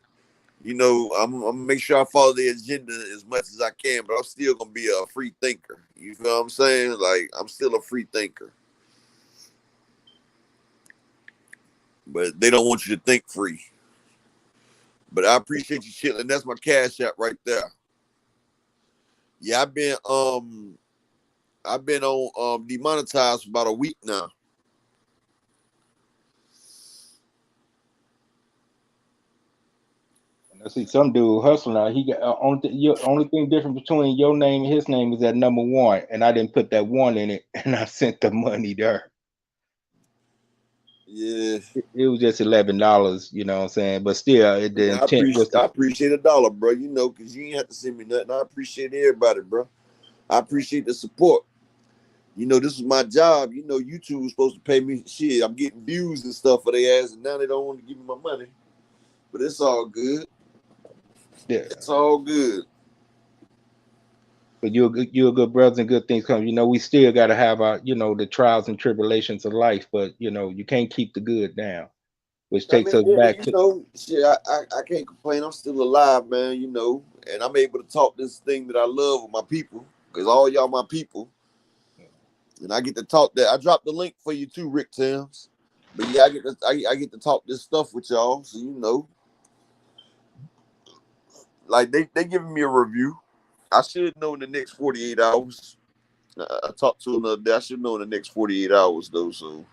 I'm gonna make sure I follow the agenda as much as I can. But I'm still gonna be a free thinker. You feel what I'm saying? Like I'm still a free thinker. But they don't want you to think free. But I appreciate you, Chitlin. That's my cash app right there. Yeah, I've been on demonetized for about a week now. And I see some dude hustling out. He got only thing different between your name and his name is that number one, and I didn't put that one in it, and I sent the money there. Yeah. It was just $11, you know what I'm saying? But still, the Yeah, intent was to. I appreciate $1, bro. Cause you ain't have to send me nothing. I appreciate everybody, bro. I appreciate the support. This is my job. YouTube was supposed to pay me shit. I'm getting views and stuff for their ass, and now they don't want to give me my money. But it's all good. Yeah. It's all good. But you're a good brother and good things come. We still got to have our, the trials and tribulations of life, but you can't keep the good down, which I takes mean, us yeah, back to. shit. I can't complain. I'm still alive, man. And I'm able to talk this thing that I love with my people, cause all y'all my people, and I get to talk that. I dropped the link for you too, Rick Tams. But yeah, I get to talk this stuff with y'all, so like they giving me a review. I should know in the next 48 hours. I talked to another day. I should know in the next 48 hours though. So,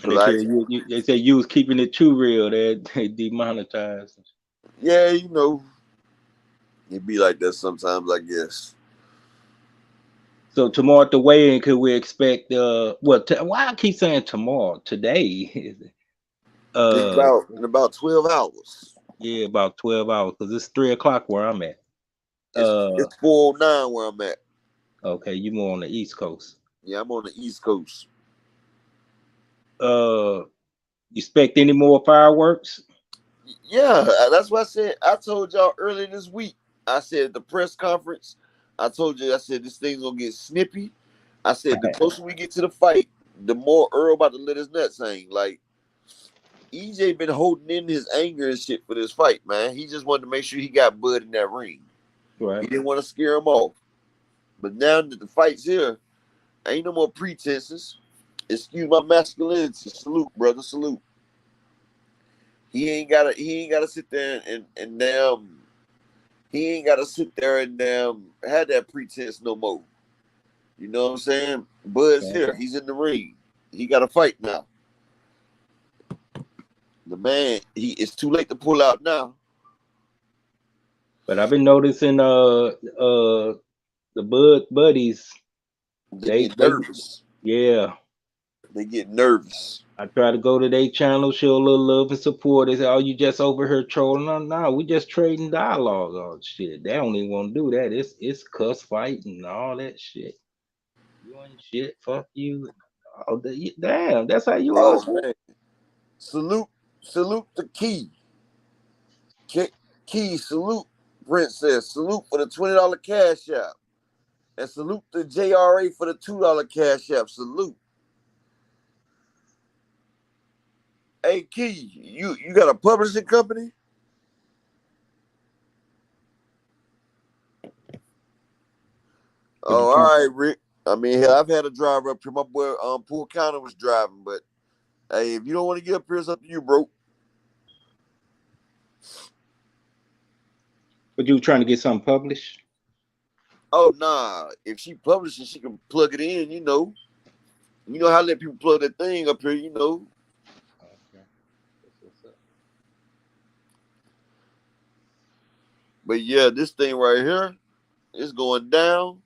And cause they said they said you was keeping it too real. They demonetized. yeah, it be like that sometimes, I guess. So tomorrow at the weigh-in, could we expect why I keep saying tomorrow? Today, It's uh, about in about 12 hours. yeah, about 12 hours because it's 3 o'clock where I'm at. Uh, It's 409 where I'm at. okay, you more on the East Coast. Yeah, I'm on the East Coast. You expect any more fireworks? Yeah, that's what I said. I told y'all earlier this week. I said at the press conference, I told you, I said this thing's gonna get snippy. I said the closer we get to the fight, the more Earl about to let his nuts hang. Like EJ been holding in his anger and shit for this fight, man. He just wanted to make sure he got Bud in that ring. He Right. didn't want to scare him off. But now that the fight's here, ain't no more pretenses. Excuse my masculinity. Salute, brother. Salute. He ain't gotta sit there and damn he ain't gotta sit there and damn have that pretense no more. You know what I'm saying? Bud's Okay. here. He's in the ring. He got to fight now. The man, it's too late to pull out now. But I've been noticing the buddies They they get they nervous. yeah. They get nervous. I try to go to their channel, show a little love and support. They say, "Oh, you just over here trolling?" No, no, we just trading dialogue on shit. They don't even want to do that. It's cuss fighting and all that shit. You ain't shit. Fuck you. Oh, damn, that's how you are, Oh sir. man. Salute the key. Key, salute Princess. Salute for the $20 cash app. And salute the JRA for the $2 cash app. Salute. Hey Key, you got a publishing company? But you Oh, all trying? right, Rick. I mean, hell, I've had a driver up here. My boy, Poole County was driving, but hey, if you don't want to get up here, it's up to you, bro. But you trying to get something published? Oh nah, if she publishes, she can plug it in. You know how to let people plug that thing up here. Okay. That's what's up. But yeah, this thing right here is going down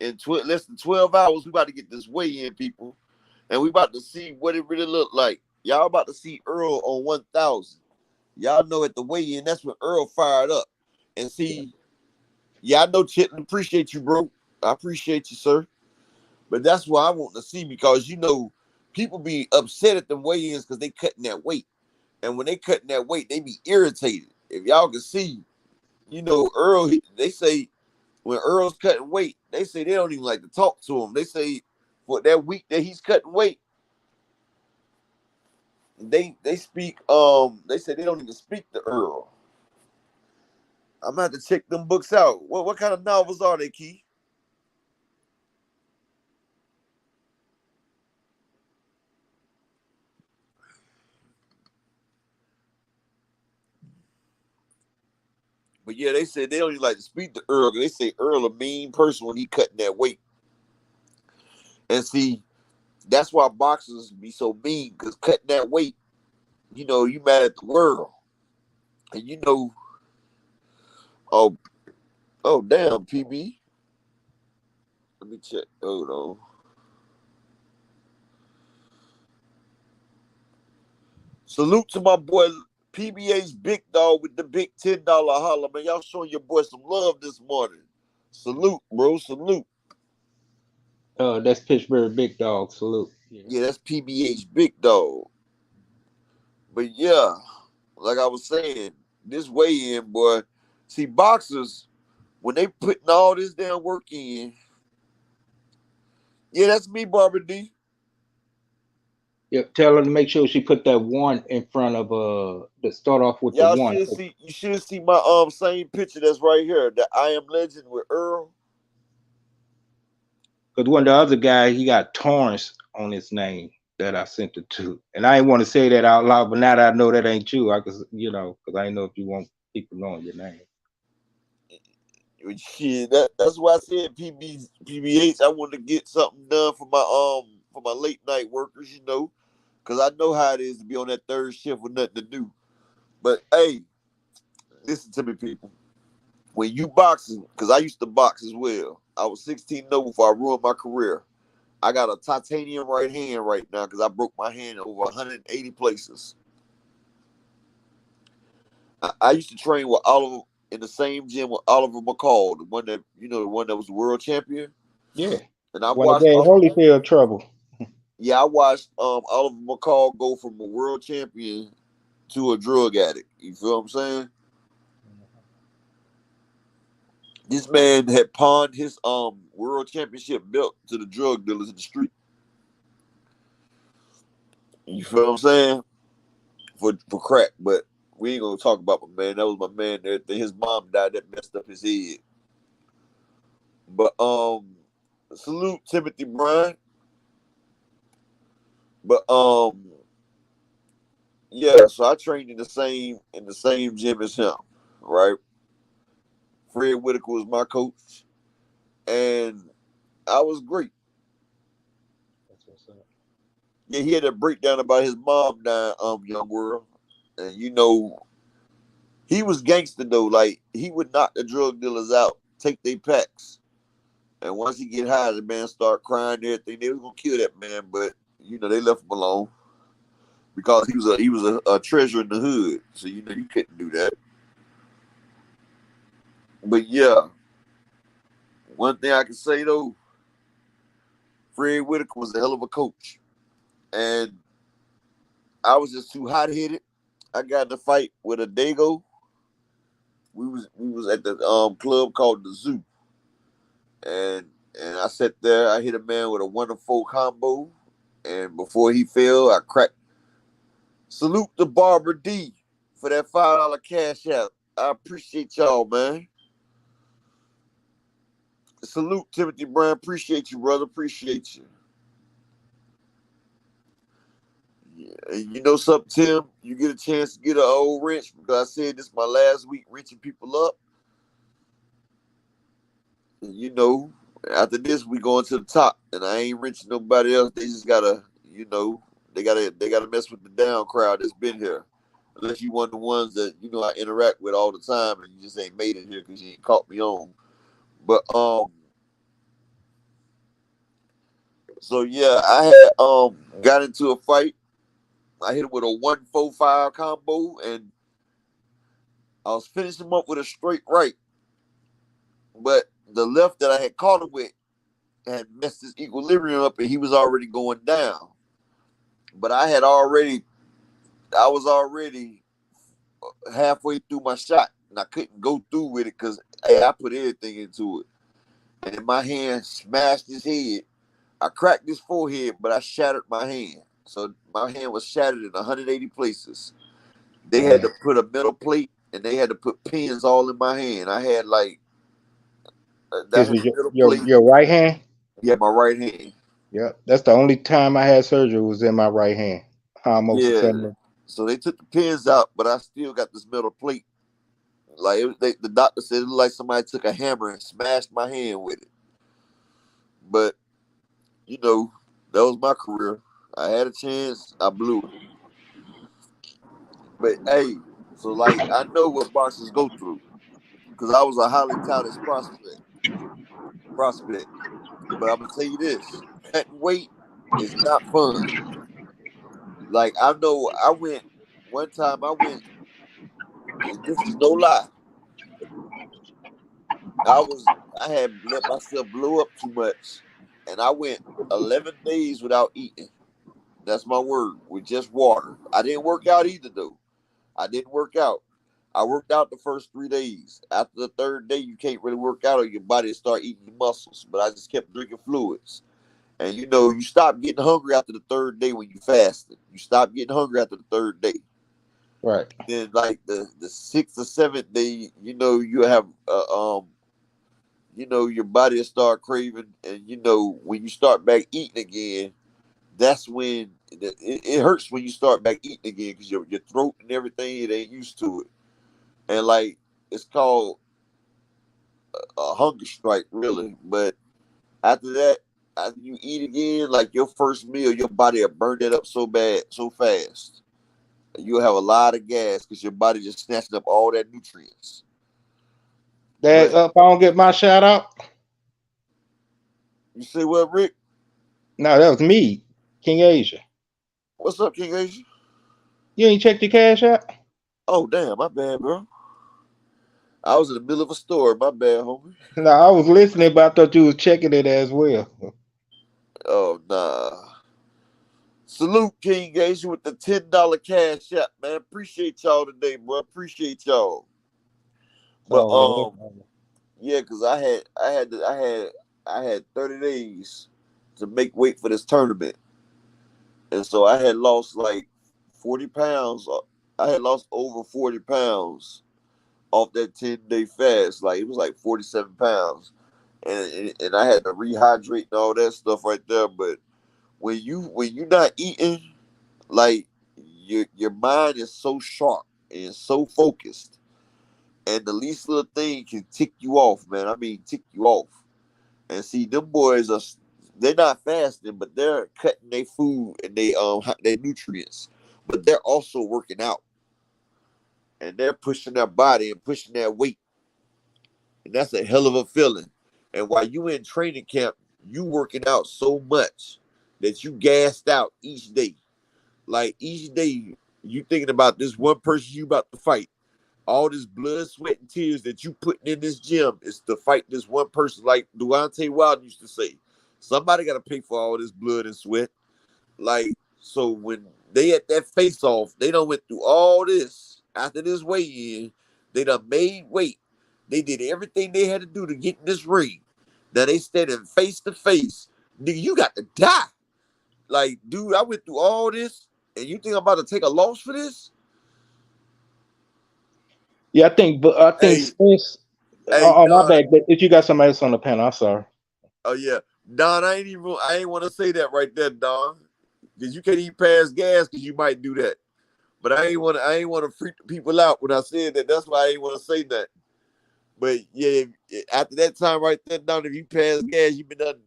in less than 12 hours. We about to get this weigh in, people, and we about to see what it really looked like. Y'all about to see Earl on 1,000. Y'all know at the weigh in, that's when Earl fired up. And see, yeah, I know Chitlin, appreciate you, bro. I appreciate you, sir. But that's what I want to see because people be upset at them weigh-ins because they cutting that weight. And when they cutting that weight, they be irritated. If y'all can see, Earl, they say when Earl's cutting weight, they say they don't even like to talk to him. They say for that week that he's cutting weight, they speak, they say they don't even speak to Earl. I'm gonna have to check them books out. What kind of novels are they, Key? But yeah, they said they don't even like to speak to Earl. They say Earl a mean person when he cutting that weight. And see, that's why boxers be so mean, because cutting that weight, you mad at the world. And oh, oh damn, PB. Let me check. Hold on. Salute to my boy PBA's big dog with the big $10 holler, man. Y'all showing your boy some love this morning. Salute, bro. Salute. That's Pittsburgh Big Dog. Salute. Yeah. Yeah, that's PBH big dog. But yeah, like I was saying, this weigh in, boy. See, boxers, when they putting all this damn work in, yeah, that's me, Barbara D. Yep. Tell her to make sure she put that one in front of to start off with the Y'all one. should see. You should see my same picture that's right here. The I Am Legend with Earl. Because one of the other guy, he got Torrance on his name that I sent it to. And I ain't want to say that out loud, but now that I know that ain't you, I cause because I ain't know if you want people knowing your name. Shit, that's why I said PBH. I wanted to get something done for my late night workers, because I know how it is to be on that third shift with nothing to do. But hey, listen to me, people. When you boxing, because I used to box as well. I was 16-0 before I ruined my career. I got a titanium right hand right now because I broke my hand over 180 places. I used to train with in the same gym with Oliver McCall, the one that the one that was the world champion. Yeah. And I When they watched gave Holyfield trouble. I watched Oliver McCall go from a world champion to a drug addict. You feel what I'm saying? This man had pawned his world championship belt to the drug dealers in the street. You feel what I'm saying? For crack, but we ain't gonna talk about my man. That was my man. That his mom died. That messed up his head. But salute Timothy Bryant. But yeah. So I trained in the same gym as him, right? Fred Whitaker was my coach, and I was great. That's what's up. Yeah, he had a breakdown about his mom dying, young world, and he was gangster though. Like he would knock the drug dealers out, take their packs, and once he get high, the man start crying and everything. They was gonna kill that man, but they left him alone because he was a treasure in the hood. So you couldn't do that. But yeah, one thing I can say though, Fred Whitaker was a hell of a coach, and I was just too hot headed. I got in a fight with a Dago. We was at the club called the Zoo, and I sat there. I hit a man with a 1-4 combo, and before he fell, I cracked. Salute to Barbara D for that $5 cash out. I appreciate y'all, man. Salute Timothy Brown. Appreciate you, brother. Appreciate you. Yeah, and you know something, Tim? You get a chance to get an old wrench because I said this is my last week wrenching people up. And, after this we going to the top, and I ain't wrenching nobody else. They just gotta, they gotta mess with the down crowd that's been here. Unless you one of the ones that I interact with all the time, and you just ain't made it here because you ain't caught me on. But so yeah, I had got into a fight. I hit him with a 1-4-5 combo, and I was finishing him up with a straight right. But the left that I had caught him with had messed his equilibrium up, and he was already going down. But I was already halfway through my shot, and I couldn't go through with it because I put everything into it. And my hand smashed his head. I cracked his forehead, but I shattered my hand. So my hand was shattered in 180 places. They had to put a metal plate, and they had to put pins all in my hand. I had This was your right hand? Yeah, my right hand. Yeah. That's the only time I had surgery was in my right hand. Almost Yeah. similar. So they took the pins out, but I still got this metal plate. The doctor said it looked like somebody took a hammer and smashed my hand with it. But that was my career. I had a chance, I blew it. But hey, so I know what boxers go through because I was a highly touted prospect. But I'm gonna tell you this: cutting weight is not fun. I know I went one time. And this is no lie. I had let myself blow up too much, and I went 11 days without eating. That's my word, with just water. I didn't work out either though. I didn't work out. I worked out the first 3 days. After the third day, you can't really work out or your body will start eating your muscles. But I just kept drinking fluids. And you stop getting hungry after the third day when you fasted. You stop getting hungry after the third day. Right. Then the 6th or 7th day, you have your body will start craving, and when you start back eating again, that's when it hurts when you start back eating again because your throat and everything, it ain't used to it, and it's called a hunger strike, really. But after that, after you eat again, like your first meal, your body will burn that up so bad, so fast. You'll have a lot of gas because your body just snatching up all that nutrients. That up, I don't get my shout out. You say what, Rick? No, that was me, King Asia. What's up, King Asia? You ain't checked your cash out? Oh, damn, my bad, bro. I was in the middle of a store. My bad, homie. No, I was listening, but I thought you was checking it as well. Oh nah. Salute King Gacy with the $10 cash app, man. Appreciate y'all today, bro. Appreciate y'all. But So no problem. yeah, cause I had 30 days to make weight for this tournament, and so I had lost like 40 pounds. I had lost over 40 pounds off that 10-day fast. Like it was like 47 pounds, and I had to rehydrate and all that stuff right there. But when you not eating, like your mind is so sharp and so focused, and the least little thing can tick you off, man. I mean, tick you off. And see, them boys they're not fasting, but they're cutting their food and their nutrients, but they're also working out and they're pushing their body and pushing their weight, and that's a hell of a feeling. And while you in training camp, you working out so much that you gassed out each day. Like each day, you thinking about this one person you about to fight. All this blood, sweat, and tears that you putting in this gym is to fight this one person. Like Deontay Wilder used to say, somebody got to pay for all this blood and sweat. Like, so when they at that face off, they done went through all this after this weigh-in. They done made weight. They did everything they had to do to get in this ring. Now they standing face to face. Nigga, you got to die. Like, dude, I went through all this, and you think I'm about to take a loss for this? Yeah, I think Hey, Spence. hey, Oh, my Don. bad. But if you got somebody else on the panel, I'm sorry. Oh yeah, Don. I ain't want to say that right there, Don, because you can't even pass gas because you might do that. But I ain't want to freak the people out when I said that. That's why I ain't want to say that. But yeah, after that time right there, Don, if you pass gas, you been done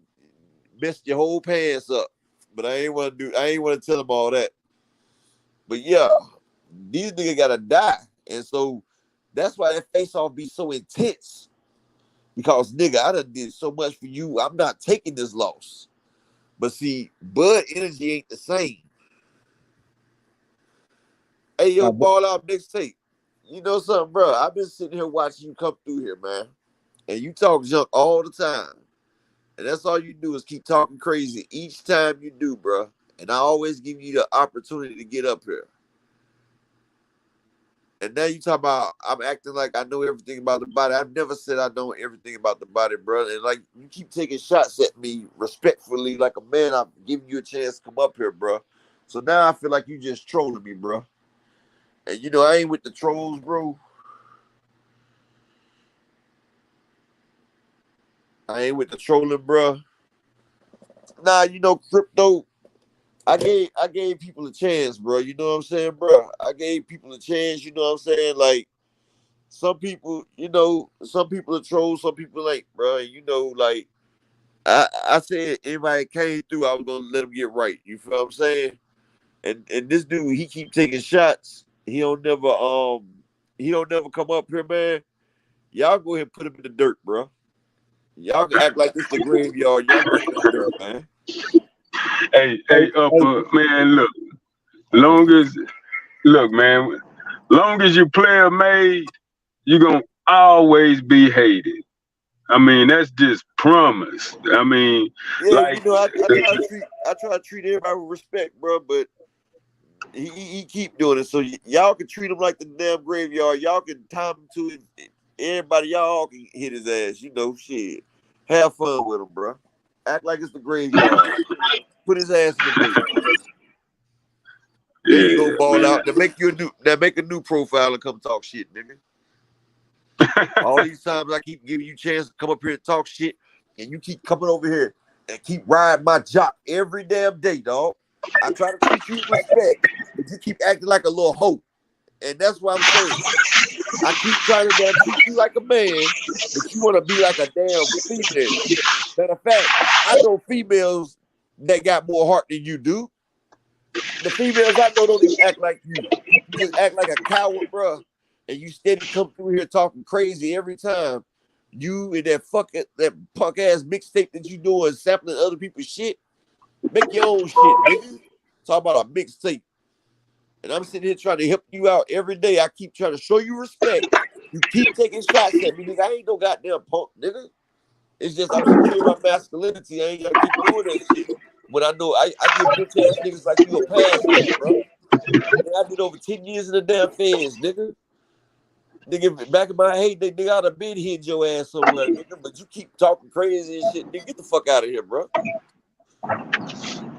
messed your whole pants up. But I ain't want to tell them all that. But yeah, these niggas gotta die, and so that's why that face off be so intense. Because nigga, I done did so much for you. I'm not taking this loss. But see, Bud energy ain't the same. Hey, yo, Uh, ball out mixtape. You know something, bro? I've been sitting here watching you come through here, man. And you talk junk all the time. And that's all you do is keep talking crazy each time you do, bro. And I always give you the opportunity to get up here. And now you talk about I'm acting like I know everything about the body. I've never said I know everything about the body, bro. And like you keep taking shots at me respectfully, like a man. I'm giving you a chance to come up here, bro. So now I feel like you just trolling me, bro. And you know I ain't with the trolls, bro. I ain't with the trolling, bro. Nah, you know crypto. I gave people a chance, bro. You know what I'm saying, bro? I gave people a chance. You know what I'm saying, like. Some people, some people are trolls, some people ain't, bro. And like I said, anybody came through, I was gonna let him get right. You feel what I'm saying? And this dude, he keep taking shots. He don't never come up here, man. Y'all go ahead and put him in the dirt, bro. Y'all can act like it's the graveyard. Y'all put him in the dirt, man. hey, Upper man, long as look, man, long as you player made, you're gonna always be hated. I mean, that's just promise. I mean, Yeah, like I try to treat everybody with respect, bro. But he keep doing it. So y'all can treat him like the damn graveyard. Y'all can time him to it. Everybody, y'all can hit his ass. Shit. Have fun with him, bro. Act like it's the graveyard. Put his ass in the dirt. There you go, yeah, ball man. out. Make a new profile and come talk shit, nigga. All these times I keep giving you a chance to come up here and talk shit, and you keep coming over here and keep riding my jock every damn day, dog. I try to treat you with respect, but you keep acting like a little hoe. And that's what I'm saying. I keep trying to damn treat you like a man, but you want to be like a damn female. Matter of fact, I know females that got more heart than you do. The females I know don't even act like you. You just act like a coward, bro. And you steady come through here talking crazy every time. You and that punk ass mixtape that you doing, sampling other people's shit. Make your own shit, nigga. Talk about a mixtape. And I'm sitting here trying to help you out every day. I keep trying to show you respect. You keep taking shots at me, nigga. I ain't no goddamn punk, nigga. It's just I'm secure my masculinity. I ain't gotta keep doing that shit. When I know I give bitch ass niggas like you a pass now, bro. I did over 10 years in the damn feds, nigga. Nigga, back in my hate, nigga, I'd have been hit your ass somewhere, nigga. But you keep talking crazy and shit, nigga. Get the fuck out of here, bro.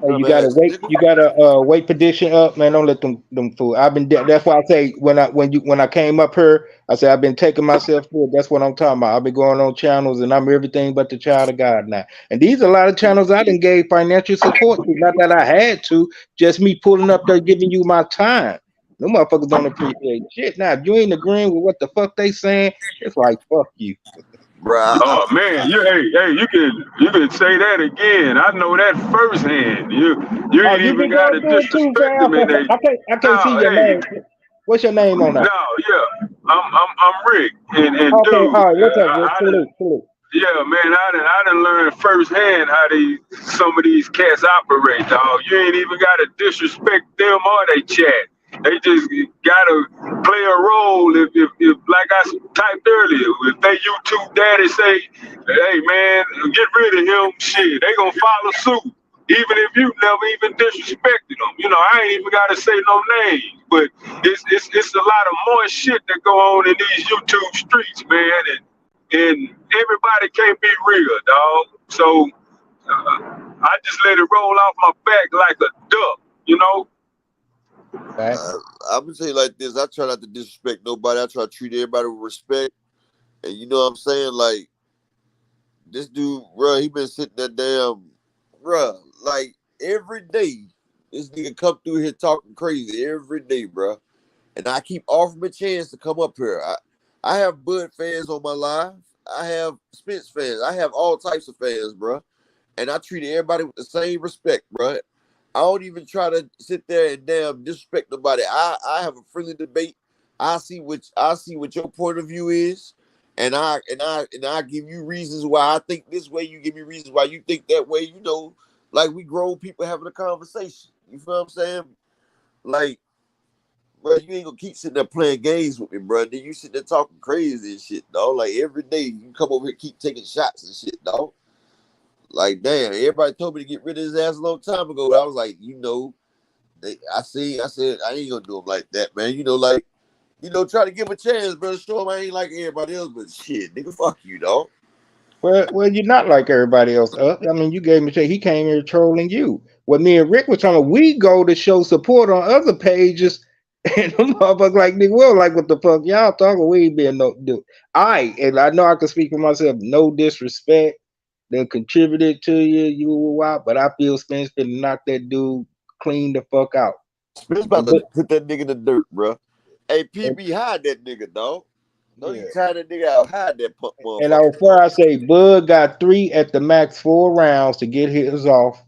Hey, you gotta wait. You gotta wait petition up, man. Don't let them fool. I've been. That's why I say when I came up here, I said I've been taking myself through it. That's what I'm talking about. I've been going on channels and I'm everything but the child of God now. And these are a lot of channels I done gave financial support to. Not that I had to, just me pulling up there, giving you my time. No motherfuckers don't appreciate shit. Now, if you ain't agreeing with what the fuck they saying, it's like fuck you. Bro. Oh man, you can say that again. I know that firsthand. You Oh, ain't you even been got going to through it too, disrespect fam. them in they. I can't see No, your hey, name. What's your name on that? no, yeah, I'm Rick, and Okay, dude, all right. What's up, Rick? Salute. yeah, man, I done learned firsthand how some of these cats operate, dog. You ain't even got to disrespect them or they chat. They just gotta play a role. If like I typed earlier, if they YouTube daddy say, "Hey man, get rid of him," shit, they gonna follow suit. Even if you never even disrespected them, I ain't even gotta say no names. But it's a lot of more shit that go on in these YouTube streets, man, and everybody can't be real, dog. So I just let it roll off my back like a duck. I'm gonna say it like this. I try not to disrespect nobody. I try to treat everybody with respect. And you know what I'm saying? Like, this dude, bruh, he been sitting there bruh, like every day. This nigga come through here talking crazy every day, bruh. And I keep offering him a chance to come up here. I have Bud fans on my live. I have Spence fans. I have all types of fans, bruh. And I treat everybody with the same respect, bruh. I don't even try to sit there and damn disrespect nobody. I have a friendly debate. I see what your point of view is, and I give you reasons why I think this way. You give me reasons why you think that way. Like we grown people having a conversation. You feel what I'm saying? Like, bro, you ain't gonna keep sitting there playing games with me, bro. Then you sit there talking crazy and shit, dog. Like every day you come over here keep taking shots and shit, dog. Like, damn, everybody told me to get rid of his ass a long time ago. But I was like, I said, I ain't gonna do him like that, man. Try to give him a chance, bro. Show him I ain't like everybody else, but shit, nigga, fuck you, dog. Well, you're not like everybody else. I mean, you gave him a chance. He came here trolling you. What me and Rick were talking about, we go to show support on other pages, and them motherfuckers like, nigga, well, like what the fuck y'all talking? We ain't being no do. And I know I can speak for myself. No disrespect. They contributed to you, but I feel Spence finna knock that dude clean the fuck out. Spence about to put that nigga in the dirt, bro. Hey, PB, hide that nigga, dog. Don't you tie that nigga out. Hide that punk motherfucker. And before I say, Bud got 3 at the max 4 rounds to get his off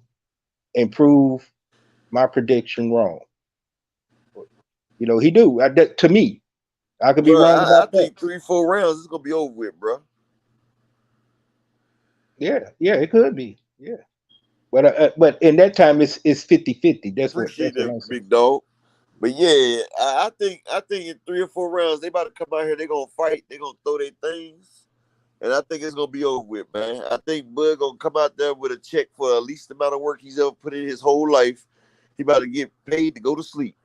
and prove my prediction wrong. He do. To me, I could be wrong about that. I think 3-4 rounds is gonna be over with, bro. Yeah, it could be. Yeah, but in that time it's 50-50. That's Appreciate what that, I'm saying. big dog. But yeah, I think in 3 or 4 rounds they about to come out here. They gonna fight. They gonna throw their things, and I think it's gonna be over with, man. I think Bud gonna come out there with a check for the least amount of work he's ever put in his whole life. He about to get paid to go to sleep.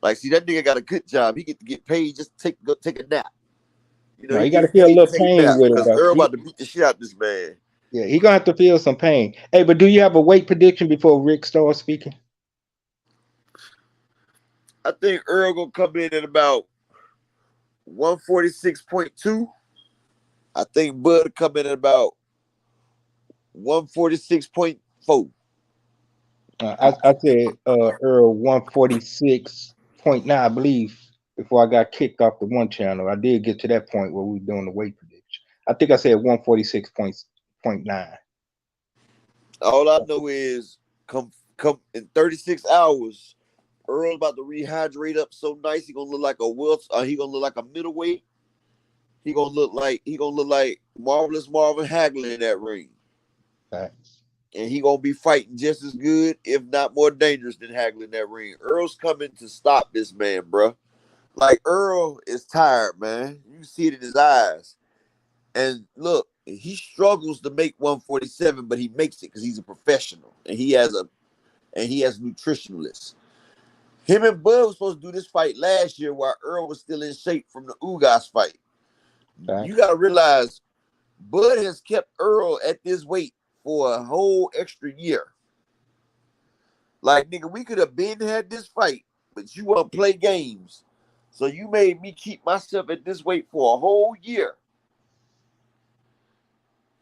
Like, see, that nigga got a good job. He get to get paid just to go take a nap. No, he got to feel a little pain with it. Because Earl about to beat the shit out of this man. Yeah, he gonna have to feel some pain. Hey, but do you have a weight prediction before Rick starts speaking? I think Earl gonna come in at about 146.2. I think Bud come in at about 146.4. I said Earl 146.9, I believe, before I got kicked off the one channel. I did get to that point where we were doing the weight prediction. I think I said 146.9. All I know is come in 36 hours, Earl about to rehydrate up so nice. He gonna look like he gonna look like a middleweight. He gonna look like Marvelous Marvin Hagler in that ring. Right. And he gonna be fighting just as good, if not more dangerous than Hagler in that ring. Earl's coming to stop this man, bro. Like Earl is tired, man. You can see it in his eyes. And look, he struggles to make 147, but he makes it because he's a professional and he has nutritionalists. Him and Bud was supposed to do this fight last year while Earl was still in shape from the Ugas fight. You Facts. got to realize Bud has kept Earl at this weight for a whole extra year. Like, nigga, we could have been had this fight, but you want to play games. So you made me keep myself at this weight for a whole year.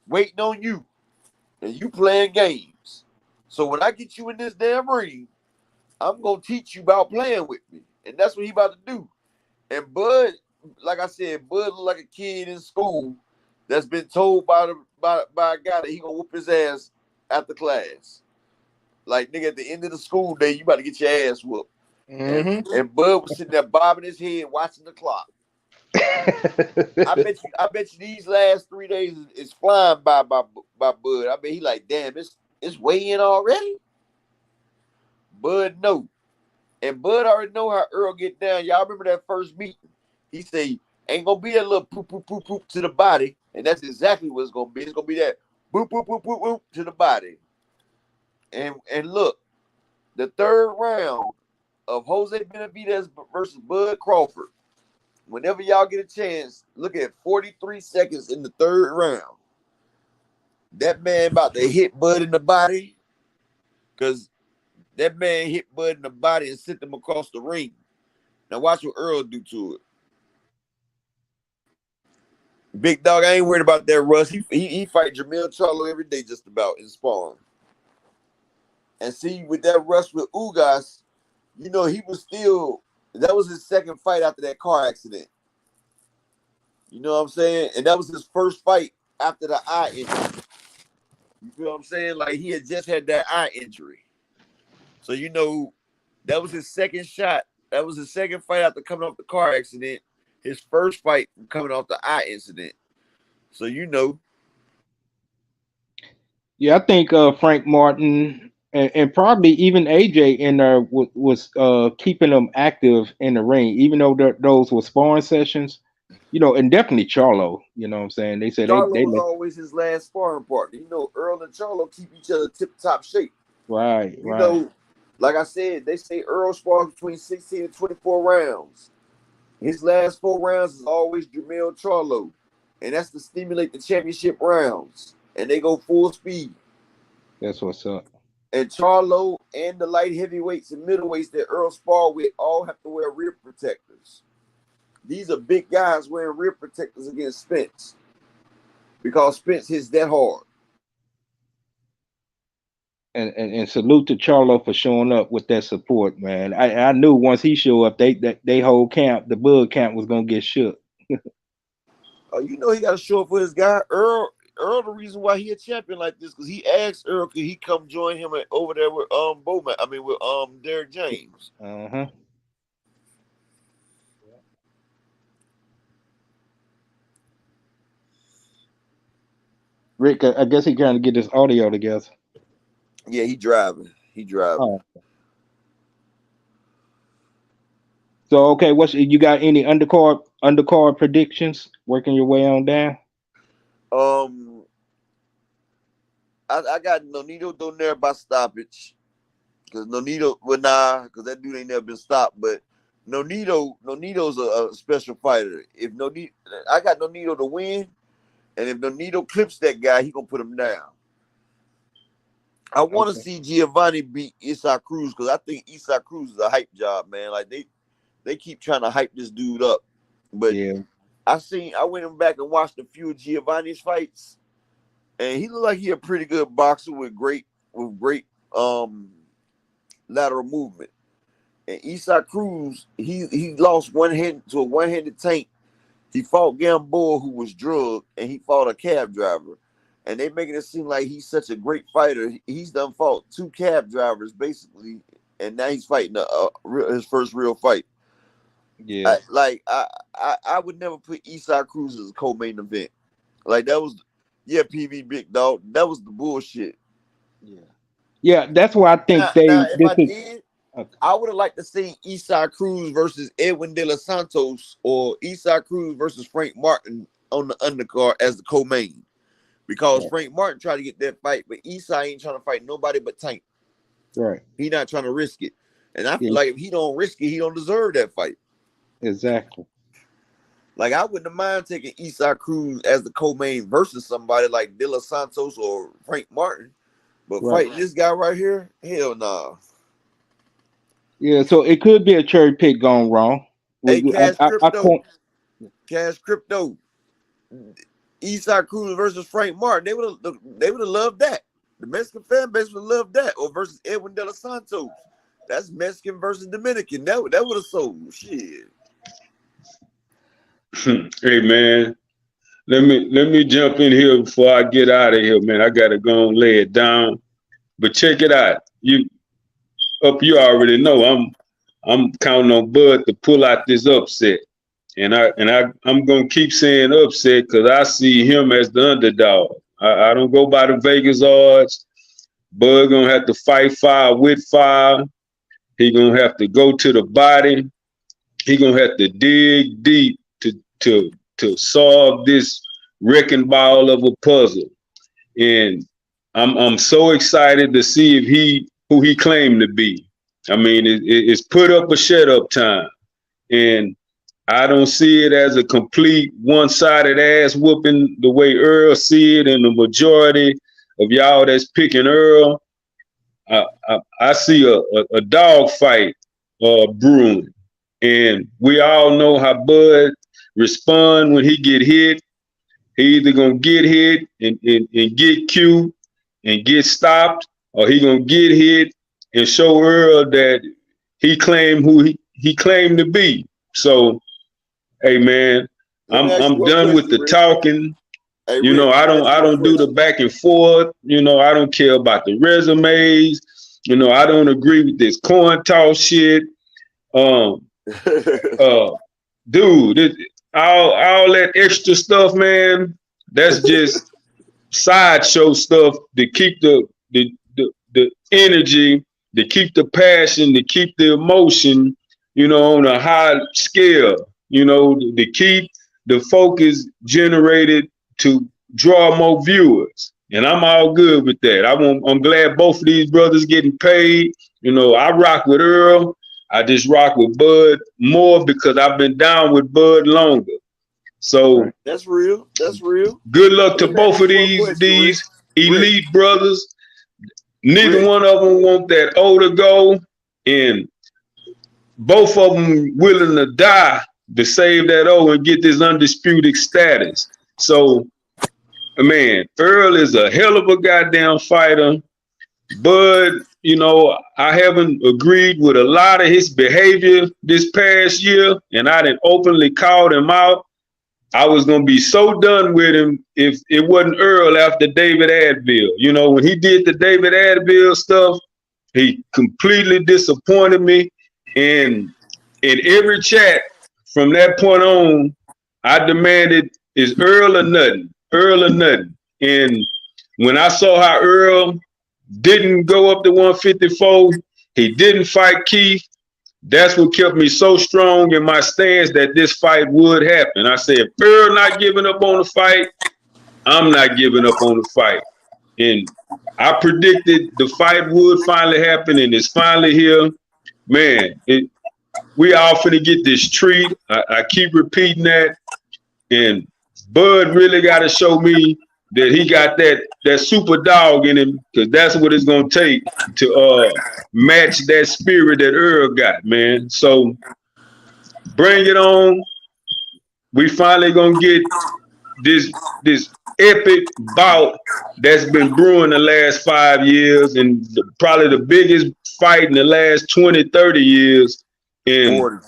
Waiting on you. And you playing games. So when I get you in this damn ring, I'm going to teach you about playing with me. And that's what he about to do. And Bud, like I said, Bud look like a kid in school that's been told by a guy that he gonna whoop his ass after class. Like, nigga, at the end of the school day, you about to get your ass whooped. And Bud was sitting there bobbing his head, watching the clock. I bet you these last 3 days is flying by Bud. I bet he like, damn, it's way in already. Bud know. And Bud already know how Earl get down. Y'all remember that first meeting? He say, ain't gonna be that little poop, poop, poop, poop to the body. And that's exactly what it's gonna be. It's gonna be that boop, boop, boop, boop, boop to the body. And look, the third round of Jose Benavidez versus Bud Crawford. Whenever y'all get a chance, look at 43 seconds in the third round. That man about to hit Bud in the body. Because that man hit Bud in the body and sent him across the ring. Now watch what Earl do to it. Big dog, I ain't worried about that, Russ. He fight Jamil Charlo every day just about in sparring. And see, with that rush with Ugas, you know, that was his second fight after that car accident. You know what I'm saying? And that was his first fight after the eye injury. You feel what I'm saying? Like, he had just had that eye injury. So, you know, that was his second shot. That was his second fight after coming off the car accident. His first fight coming off the eye incident. So, you know. Yeah, I think Frank Martin and probably even AJ in there was keeping them active in the ring, even though those were sparring sessions. You know, and definitely Charlo. You know what I'm saying? They said Charlo they was let always his last sparring partner. You know, Earl and Charlo keep each other tip-top shape. right. You know, like I said, they say Earl spars between 16 and 24 rounds. His last 4 rounds is always Jamil Charlo. And that's to stimulate the championship rounds. And they go full speed. That's what's up. And Charlo and the light heavyweights and middleweights that Earl spar with all have to wear rear protectors. These are big guys wearing rear protectors against Spence. Because Spence hits that hard. And salute to Charlo for showing up with that support, man. I knew once he showed up, they whole camp, the Bud camp was gonna get shook. Oh, you know he got to show up for his guy Earl. Earl, the reason why he a champion like this, because he asked Earl could he come join him over there with Bowman. I mean with Derek James. Rick, I guess he trying to get his audio together. Yeah, he driving. Oh. So okay, you got any undercard predictions working your way on down? I got Nonito Donaire by stoppage. Because Nonito, because that dude ain't never been stopped. But Nonito's a special fighter. I got Nonito to win, and if Nonito clips that guy, he gonna put him down. I want to see Giovanni beat Isaac Cruz because I think Isaac Cruz is a hype job, man. Like they keep trying to hype this dude up, but yeah. I went back and watched a few of Giovanni's fights, and he looked like he a pretty good boxer with great lateral movement. And Isaac Cruz, he lost one hand to a one-handed tank. He fought Gamboa, who was drugged, and he fought a cab driver. And they making it seem like he's such a great fighter. He's done fought 2 cab drivers basically, and now he's fighting his first real fight. Yeah, I would never put Isaac Cruz as a co-main event. Like that was, PV big dog. That was the bullshit. Yeah. That's why I think Okay. I would have liked to see Isai Cruz versus Edwin De Los Santos or Isai Cruz versus Frank Martin on the undercard as the co-main. Because Right. Frank Martin tried to get that fight, but Isai ain't trying to fight nobody but Tank. Right. He not trying to risk it. And I feel Yeah. like if he don't risk it, he don't deserve that fight. Exactly. Like, I wouldn't mind taking Isai Cruz as the co-main versus somebody like De Los Santos or Frank Martin. But Right. fighting this guy right here, hell nah. Yeah. So it could be a cherry pick gone wrong. Hey, I, I, I can't. Cash Crypto, Isai Cruz versus Frank Martin. They would have loved that. The Mexican fan base would love that. Or versus Edwin De Los Santos. That's Mexican versus Dominican. That would have sold. Shit. Hey man, let me jump in here before I get out of here, man. I gotta go and lay it down. But check it out. You already know I'm counting on Bud to pull out this upset. And I'm gonna keep saying upset because I see him as the underdog. I don't go by the Vegas odds. Bud gonna have to fight fire with fire. He gonna have to go to the body. He gonna have to dig deep to solve this wrecking ball of a puzzle. And I'm so excited to see if who he claimed to be. I mean, it's put up or shut up time. And I don't see it as a complete one-sided ass whooping the way Earl see it, and the majority of y'all that's picking Earl. I see a dog fight brewing, and we all know how Bud respond when he get hit. He either gonna get hit and get cute and get stopped, or he gonna get hit and show Earl that he claimed who he claimed to be. So, hey man, I'm done with the talking. Hey, you know, I don't do the back and forth. You know, I don't care about the resumes. You know, I don't agree with this coin toss shit. Dude, all that extra stuff, man, that's just sideshow stuff to keep the energy, to keep the passion, to keep the emotion, you know, on a high scale, you know, to keep the focus generated to draw more viewers. And I'm all good with that. I'm glad both of these brothers getting paid. You know, I rock with Earl. I just rock with Bud more because I've been down with Bud longer. So that's real. That's real. Good luck to both of these elite brothers. Neither one of them want that O to go, and both of them willing to die to save that O and get this undisputed status. So, man, Earl is a hell of a goddamn fighter. Bud, you know, I haven't agreed with a lot of his behavior this past year, and I didn't openly called him out. I was going to be so done with him if it wasn't Earl after David Adville. You know, when he did the David Adville stuff, he completely disappointed me. And in every chat from that point on, I demanded, is Earl or nothing? Earl or nothing? And when I saw how Earl didn't go up to 154, he didn't fight Keith, that's what kept me so strong in my stance that this fight would happen. I said, if Earl not giving up on the fight, I'm not giving up on the fight. And I predicted the fight would finally happen, and it's finally here. Man, we all finna get this treat. I keep repeating that. And Bud really got to show me that he got that super dog in him, because that's what it's going to take to match that spirit that Earl got, man. So bring it on. We finally going to get this epic bout that's been brewing the last 5 years, and probably the biggest fight in the last 20, 30 years. And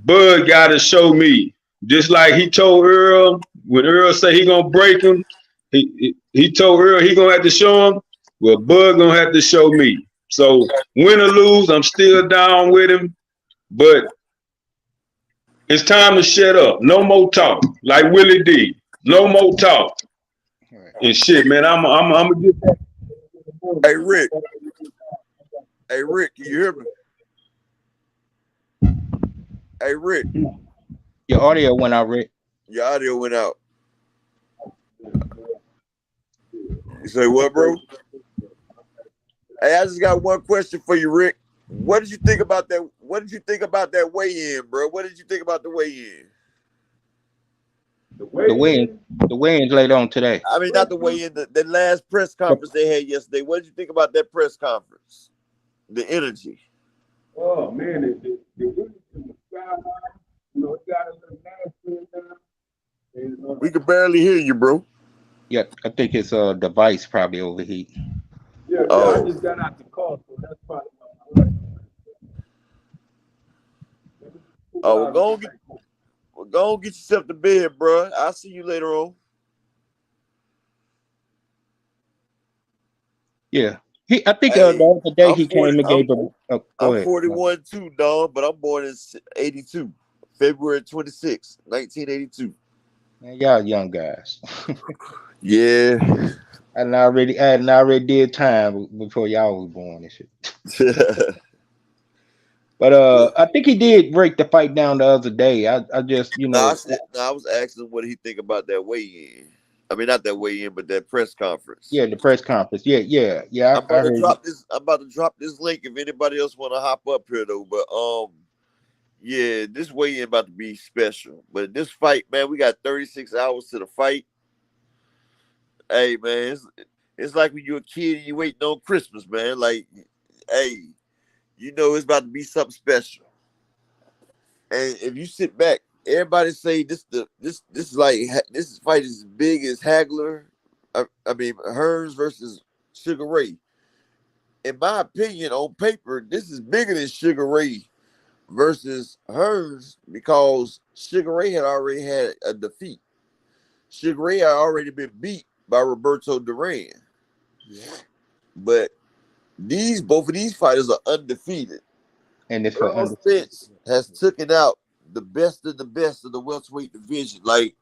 Bud got to show me, just like he told Earl, when Earl said he going to break him, he told Earl he gonna have to show him. Well, Bud gonna have to show me. So win or lose, I'm still down with him. But it's time to shut up. No more talk. Like Willie D. No more talk. And shit, man. I'm gonna get that. Hey Rick. Hey Rick, can you hear me? Hey Rick, Your audio went out, Rick. your audio went out. You say what, bro? Hey, I just got one question for you, Rick. What did you think about that? What did you think about that weigh-in, bro? What did you think about the weigh-in? The weigh-ins later on today. I mean, not the weigh-in, the last press conference they had yesterday. What did you think about that press conference? The energy. Oh man, it really it got a little nasty now. We could barely hear you, bro. Yeah, I think it's a device probably overheat. Yeah, Oh. I just got out the car, so that's probably why. Oh, well, go and get yourself to bed, bro. I'll see you later on. Yeah. I think Hey, the other day I'm he 40. came and gave a. Oh, go I'm ahead. 41 too, dog, but I'm born in 82, February 26, 1982. Man, y'all young guys. Yeah. I hadn't already did time before y'all was born and shit. But I think he did break the fight down the other day. I just I was asking what he think about that weigh-in. I mean, not that weigh-in, but that press conference. yeah, the press conference. Yeah. I'm I about to heard drop this. I'm about to drop this link if anybody else want to hop up here though. But yeah, this weigh-in about to be special. But this fight, man, we got 36 hours to the fight. Hey, man, it's like when you're a kid and you waiting on Christmas, man. Like, hey, it's about to be something special. And if you sit back, everybody say this fight is as big as Hagler. I mean Hearns versus Sugar Ray. In my opinion, on paper, this is bigger than Sugar Ray versus Hearns because Sugar Ray had already had a defeat. Sugar Ray had already been beat by Roberto Duran. Yeah. But both of these fighters are undefeated. and it's for Spence has taken out the best of the welterweight division. Like,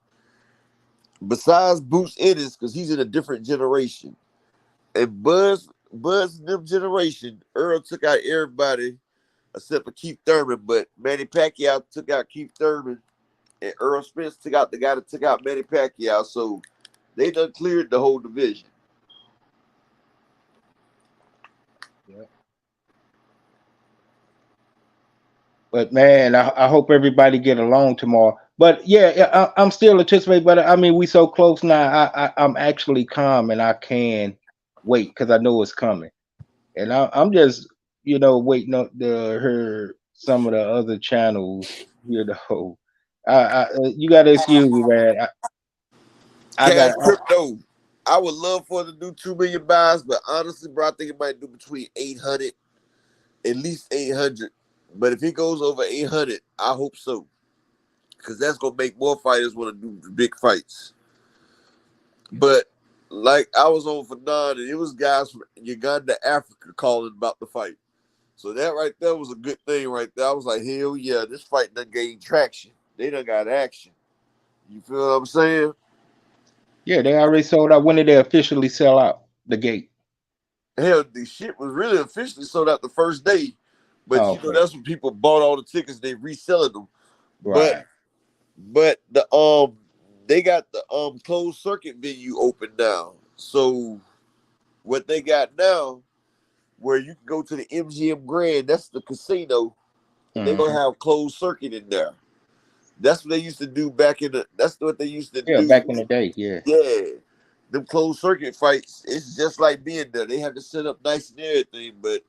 besides Boots Ennis, because he's in a different generation. And Buzz in them generation, Earl took out everybody except for Keith Thurman, but Manny Pacquiao took out Keith Thurman, and Earl Spence took out the guy that took out Manny Pacquiao. So they done cleared the whole division. Yeah. But man, I hope everybody get along tomorrow. But yeah, I'm still anticipating. But I mean, we so close now. I'm actually calm and I can wait because I know it's coming. And I'm just waiting up to hear some of the other channels. You got to excuse me, man. Cash Crypto. I would love for it to do 2 million buys, but honestly, bro, I think it might do between 800, at least 800. But if it goes over 800, I hope so, because that's gonna make more fighters want to do the big fights. But like I was on for none, and it was guys from Uganda, Africa, calling about the fight. So that right there was a good thing right there. I was like, hell yeah, this fight done gained traction. They done got action. You feel what I'm saying? Yeah, they already sold out. When did they officially sell out the gate? Hell, the shit was really officially sold out the first day. But that's when people bought all the tickets, they reselling them. Right. But the they got the closed circuit venue open now. So what they got now, where you can go to the MGM Grand, that's the casino, and they're gonna have closed circuit in there. That's what they used to do that's what they used to do. Back in the day, yeah. Yeah. Them closed circuit fights, it's just like being there. They have to set up nice and everything, but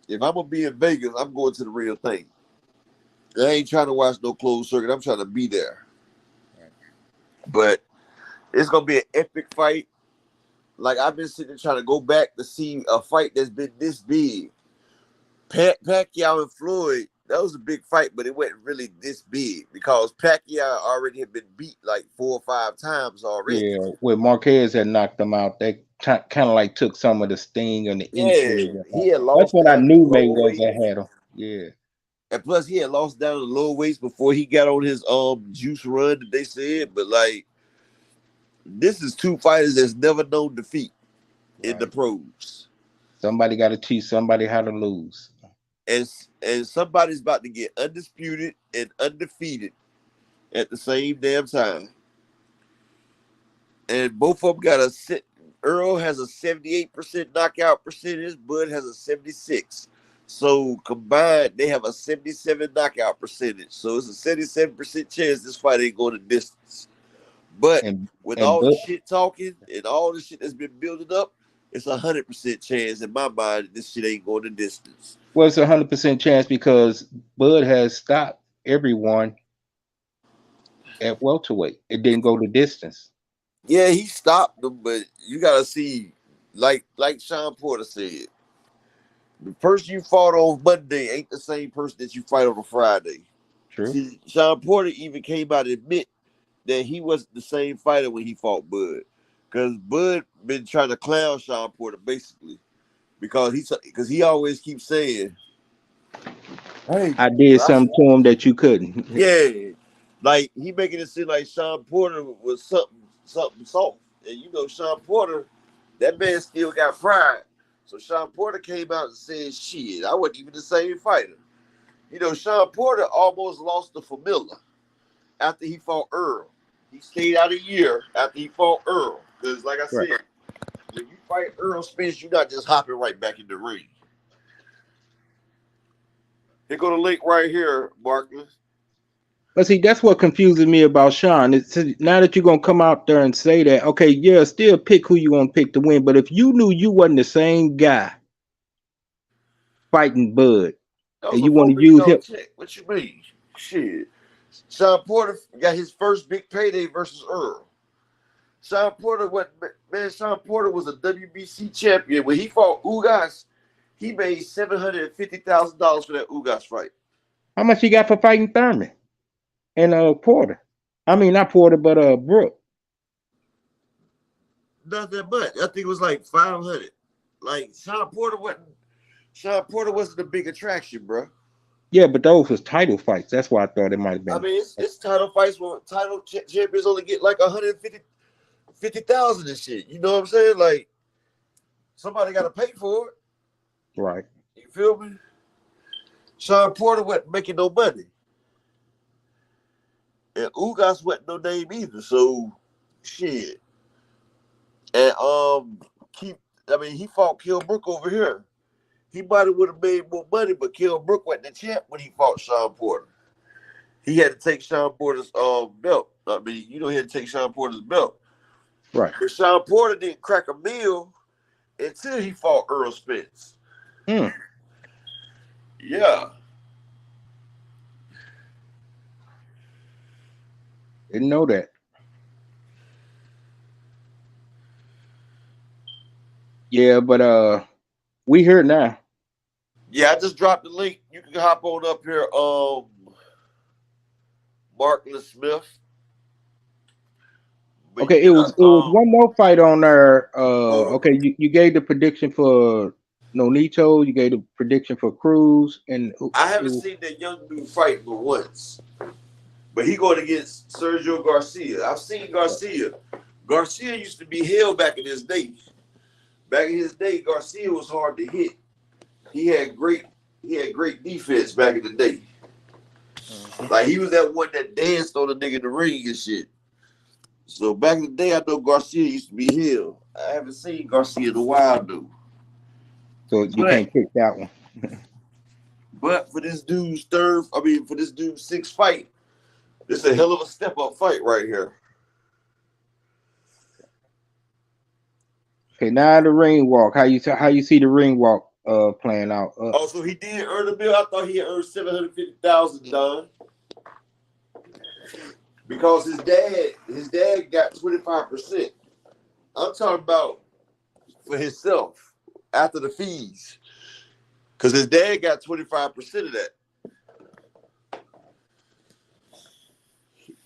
if I'm gonna be in Vegas, I'm going to the real thing. I ain't trying to watch no closed circuit. I'm trying to be there. Right. But it's gonna be an epic fight. Like, I've been sitting there trying to go back to see a fight that's been this big. Pacquiao and Floyd, that was a big fight, but it wasn't really this big because Pacquiao already had been beat like 4 or 5 times already. Yeah, when Marquez had knocked them out, they kind of like took some of the sting and the intrigue. He had lost. That's what I knew Mayweather had him. Yeah. And plus, he had lost down to the low weights before he got on his juice run that they said. But like, this is 2 fighters that's never known defeat in the pros. Somebody got to teach somebody how to lose. and somebody's about to get undisputed and undefeated at the same damn time. And both of them got a sit. Earl has a 78% knockout percentage. Bud has a 76. So combined, they have a 77 knockout percentage. So it's a 77% chance this fight ain't going the distance. But And with and all the Bud, shit talking and all the shit that's been building up, it's 100% chance in my mind that this shit ain't going the distance. well, it's 100% chance because Bud has stopped everyone at welterweight. It didn't go the distance. Yeah, he stopped them, but you gotta see, like Sean Porter said, the person you fought on Monday ain't the same person that you fight on a Friday. True. See, Sean Porter even came out and admit that he wasn't the same fighter when he fought Bud, because Bud been trying to clown Sean Porter basically because he always keeps saying, "Hey, I did something to him that you couldn't. yeah," like he making it seem like Sean Porter was something soft, and you know Sean Porter, that man still got pride. So Sean Porter came out and said, "Shit, I wasn't even the same fighter." You know, Sean Porter almost lost to Famila after he fought Earl. He stayed out a year after he fought Earl. Because, like I Right. said, when you fight Earl Spence, you're not just hopping right back in the ring. Here go the link right here, Marcus. But see, that's what confuses me about Sean. It's now that you're gonna come out there and say that, okay, yeah, still pick who you gonna pick to win. But if you knew you wasn't the same guy fighting Bud, That and was a you want $4 to use million him, check. What you mean? Shit. Sean Porter got his first big payday versus Earl. Sean Porter, Sean Porter was a WBC champion. When he fought Ugas, he made $750,000 for that Ugas fight. how much he got for fighting Thurman and Porter? I mean, not Porter, but Brooke. Not that much. I think it was like 500. Like Sean Porter wasn't a big attraction, bro. Yeah, but those was title fights. That's why I thought it might have I been. mean, it's title fights where title champions only get like 150,000 and shit. You know what I'm saying? Like somebody got to pay for it. Right. You feel me? Sean Porter wasn't making no money, and Ugas wasn't no name either. So shit. And he fought Kell Brook over here. He might have would have made more money, but Kell Brook wasn't the champ when he fought Sean Porter. He had to take Sean Porter's belt. I mean, he had to take Sean Porter's belt. Right. But Sean Porter didn't crack a meal until he fought Earl Spence. Hmm. Yeah. Didn't know that. Yeah, but we here now. Yeah, I just dropped the link. You can hop on up here, Marcus Smith. But Okay, you it was one more fight on there. Okay, you gave the prediction for Nonito. You gave the prediction for Cruz, and I haven't seen that young dude fight but once. But he going against Sergio Garcia. I've seen Garcia. Garcia used to be hell back in his day. Back in his day, Garcia was hard to hit. He had great defense back in the day. Like he was that one that danced on the nigga in the ring and shit. So back in the day, I know Garcia used to be hell. I haven't seen Garcia in a while though. So you can't pick that one. But for this dude's sixth fight, this is a hell of a step up fight right here. Okay, now the ring walk. How you see the ring walk playing out? So he did earn a bill. I thought he had earned $750,000, Don. Because his dad got 25%. I'm talking about for himself after the fees. Because his dad got 25% of that.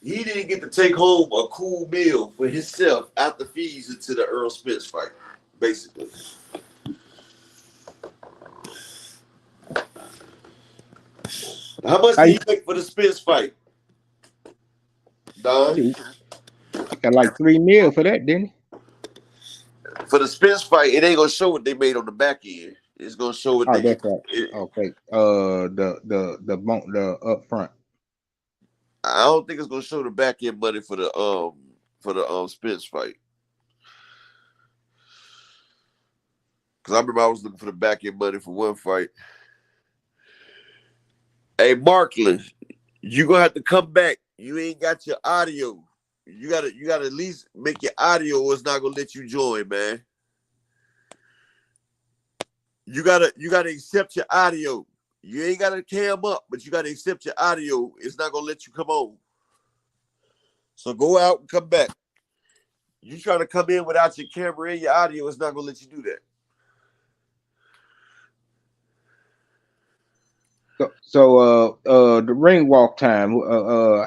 He didn't get to take home a cool meal for himself after fees into the Earl Spence fight, basically. How much did he make for the Spence fight? Don? He got like $3 million for that, didn't he? For the Spence fight, it ain't gonna show what they made on the back end. It's gonna show what Oh, they. that's right. Okay. The up front. I don't think it's gonna show the back end money for the Spence fight. Cause I remember I was looking for the back end money for one fight. Hey, Markland, you gonna have to come back. You ain't got your audio. You gotta at least make your audio, or it's not gonna let you join, man. You gotta accept your audio. You ain't gotta cam up, but you gotta accept your audio. It's not gonna let you come on. So go out and come back. You trying to come in without your camera and your audio, it's not gonna let you do that. So the ring walk time.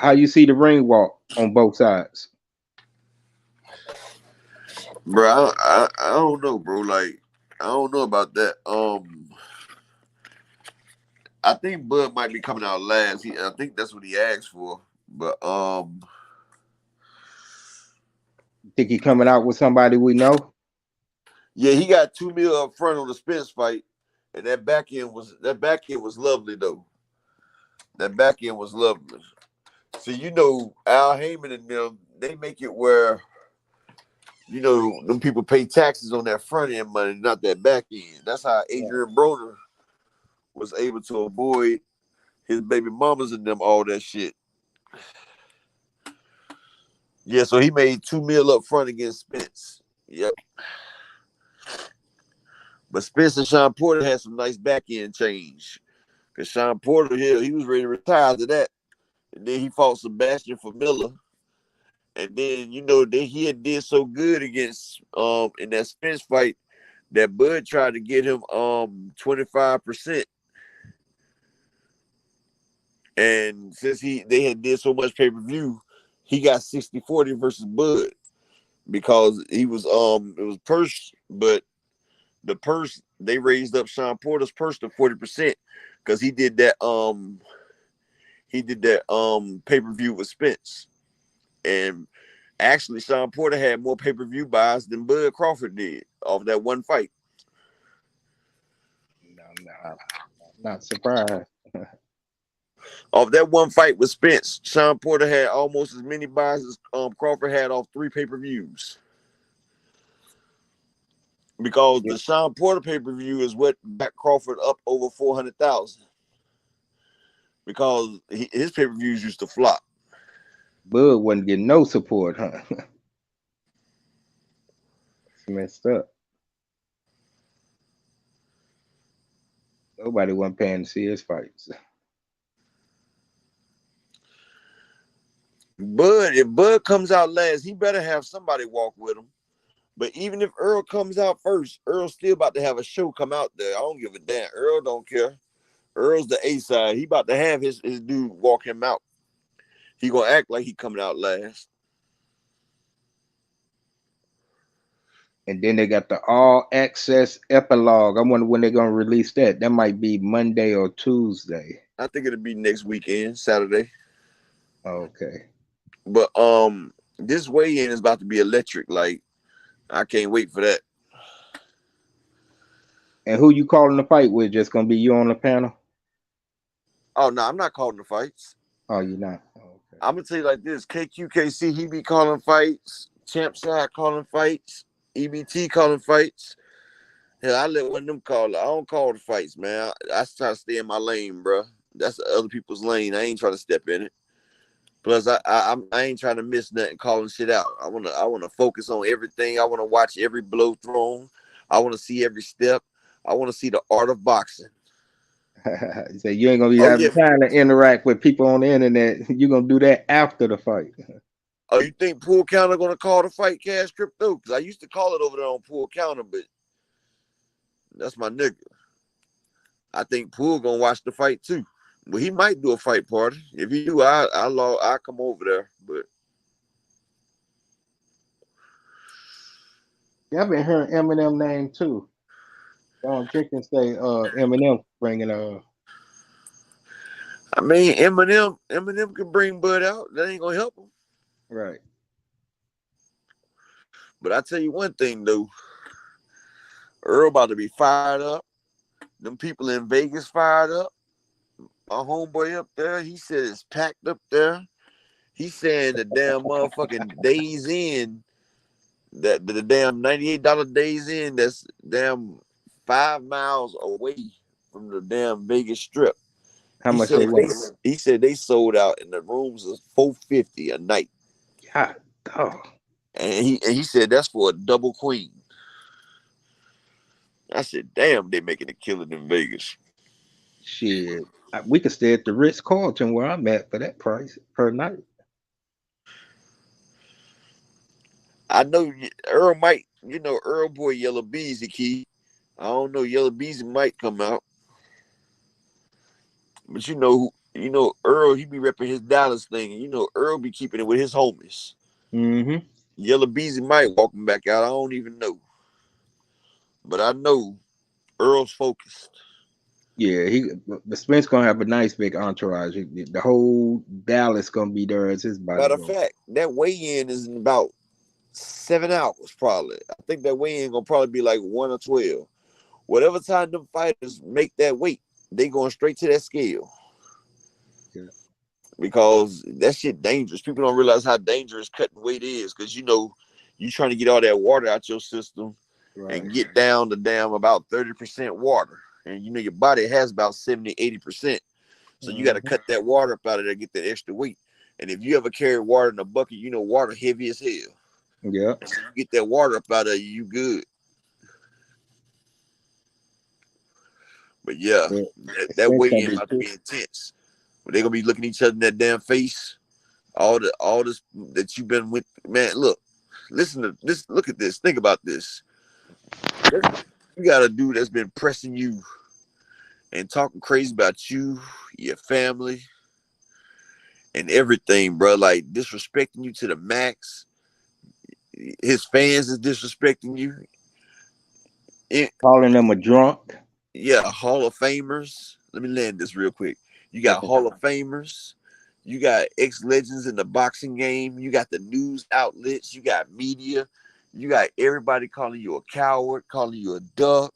How you see the ring walk on both sides? Bro, I don't know, bro. Like, I don't know about that. I think Bud might be coming out last. I think that's what he asked for. But Think he coming out with somebody we know? yeah, he got $2 million up front on the Spence fight, and that back end was lovely though. That back end was lovely. So Al Heyman and them, they make it where them people pay taxes on that front end money, not that back end. That's how Adrian Broner was able to avoid his baby mamas and them all that shit. Yeah, so he made $2 million up front against Spence. Yep. But Spence and Sean Porter had some nice back end change. Because Sean Porter here, he was ready to retire to that. And then he fought Sebastian for Miller. And then, he had did so good against in that Spence fight that Bud tried to get him 25%. And since they had did so much pay-per-view, he got 60-40 versus Bud. Because he was it was purse, but the purse, they raised up Sean Porter's purse to 40% because he did that pay-per-view with Spence. And actually Sean Porter had more pay-per-view buys than Bud Crawford did off that one fight. No, not surprised. Off that one fight with Spence, Sean Porter had almost as many buys as Crawford had off 3 pay-per-views. Because the Sean Porter pay-per-view is what got Crawford up over 400,000. Because his pay-per-views used to flop. Bud wasn't getting no support, huh? It's messed up. Nobody wasn't paying to see his fights. Bud, if Bud comes out last, he better have somebody walk with him. But even if Earl comes out first, Earl's still about to have a show come out there. I don't give a damn. Earl don't care. Earl's the A side. He about to have his dude walk him out. He gonna act like he coming out last. And then they got the all access epilogue. I wonder when they're gonna release that. That might be Monday or Tuesday. I think it'll be next weekend, Saturday. Okay. But this weigh-in is about to be electric. Like, I can't wait for that. And who you calling the fight with? Just gonna be you on the panel? Oh no, I'm not calling the fights. Oh, you're not. Oh, okay. I'm gonna tell you like this: KQKC, he be calling fights. Champ Side calling fights. EBT calling fights. Hell, I let one of them call. I don't call the fights, man. I try to stay in my lane, bro. That's the other people's lane. I ain't trying to step in it. Plus, I ain't trying to miss nothing calling shit out. I wanna focus on everything. I wanna watch every blow thrown. I wanna see every step. I wanna see the art of boxing. So you ain't gonna be having time to interact with people on the internet. You're gonna do that after the fight. Oh, you think Pool Counter gonna call the fight Cash Crypto? Because I used to call it over there on Pool Counter, but that's my nigga. I think Pool gonna watch the fight too. But he might do a fight party. If he do, I'll come over there. But yeah, I've been hearing Eminem name too. Don Jenkins say Eminem bringing I mean, Eminem can bring Bud out. That ain't gonna help him. Right. But I tell you one thing though, Earl about to be fired up. Them people in Vegas fired up. Our homeboy up there, he said it's packed up there. He's saying the damn motherfucking Days Inn, that the damn $98 Days Inn, that's damn 5 miles away from the damn Vegas Strip. How much they want? He said they sold out and the rooms is $450 a night. God, oh. And he said that's for a double queen. I said, damn, they making a killing in Vegas. Shit. We could stay at the Ritz-Carlton where I'm at for that price per night. I know Earl might, Earl boy Yellow Beezy Key. I don't know, Yellow Beezy might come out. But Earl, he be repping his Dallas thing. And Earl be keeping it with his homies. Mm-hmm. Yellow Beezy might walk him back out. I don't even know. But I know Earl's focused. Yeah, but Spence gonna have a nice big entourage. The whole Dallas gonna be there as his body. Matter of fact, that weigh-in is in about 7 hours, probably. I think that weigh-in gonna probably be like 1 or 12. Whatever time them fighters make that weight, they going straight to that scale. Yeah. Because that shit dangerous. People don't realize how dangerous cutting weight is, because you trying to get all that water out your system, right, and get down to damn about 30% water. And your body has about 70-80%. So you got to cut that water up out of there, get that extra weight. And if you ever carry water in a bucket, water heavy as hell. Yeah. So you get that water up out of you good. But yeah, that weigh-in about to be intense. But they're gonna be looking each other in that damn face. All this that you've been with, man. Look, listen to this. Look at this. Think about this. You got a dude that's been pressing you and talking crazy about you, your family, and everything, bro. Like disrespecting you to the max. His fans is disrespecting you. Calling them a drunk. Yeah, Hall of Famers. Let me land this real quick. You got Hall of Famers. You got ex-legends in the boxing game. You got the news outlets. You got media. You got everybody calling you a coward, calling you a duck.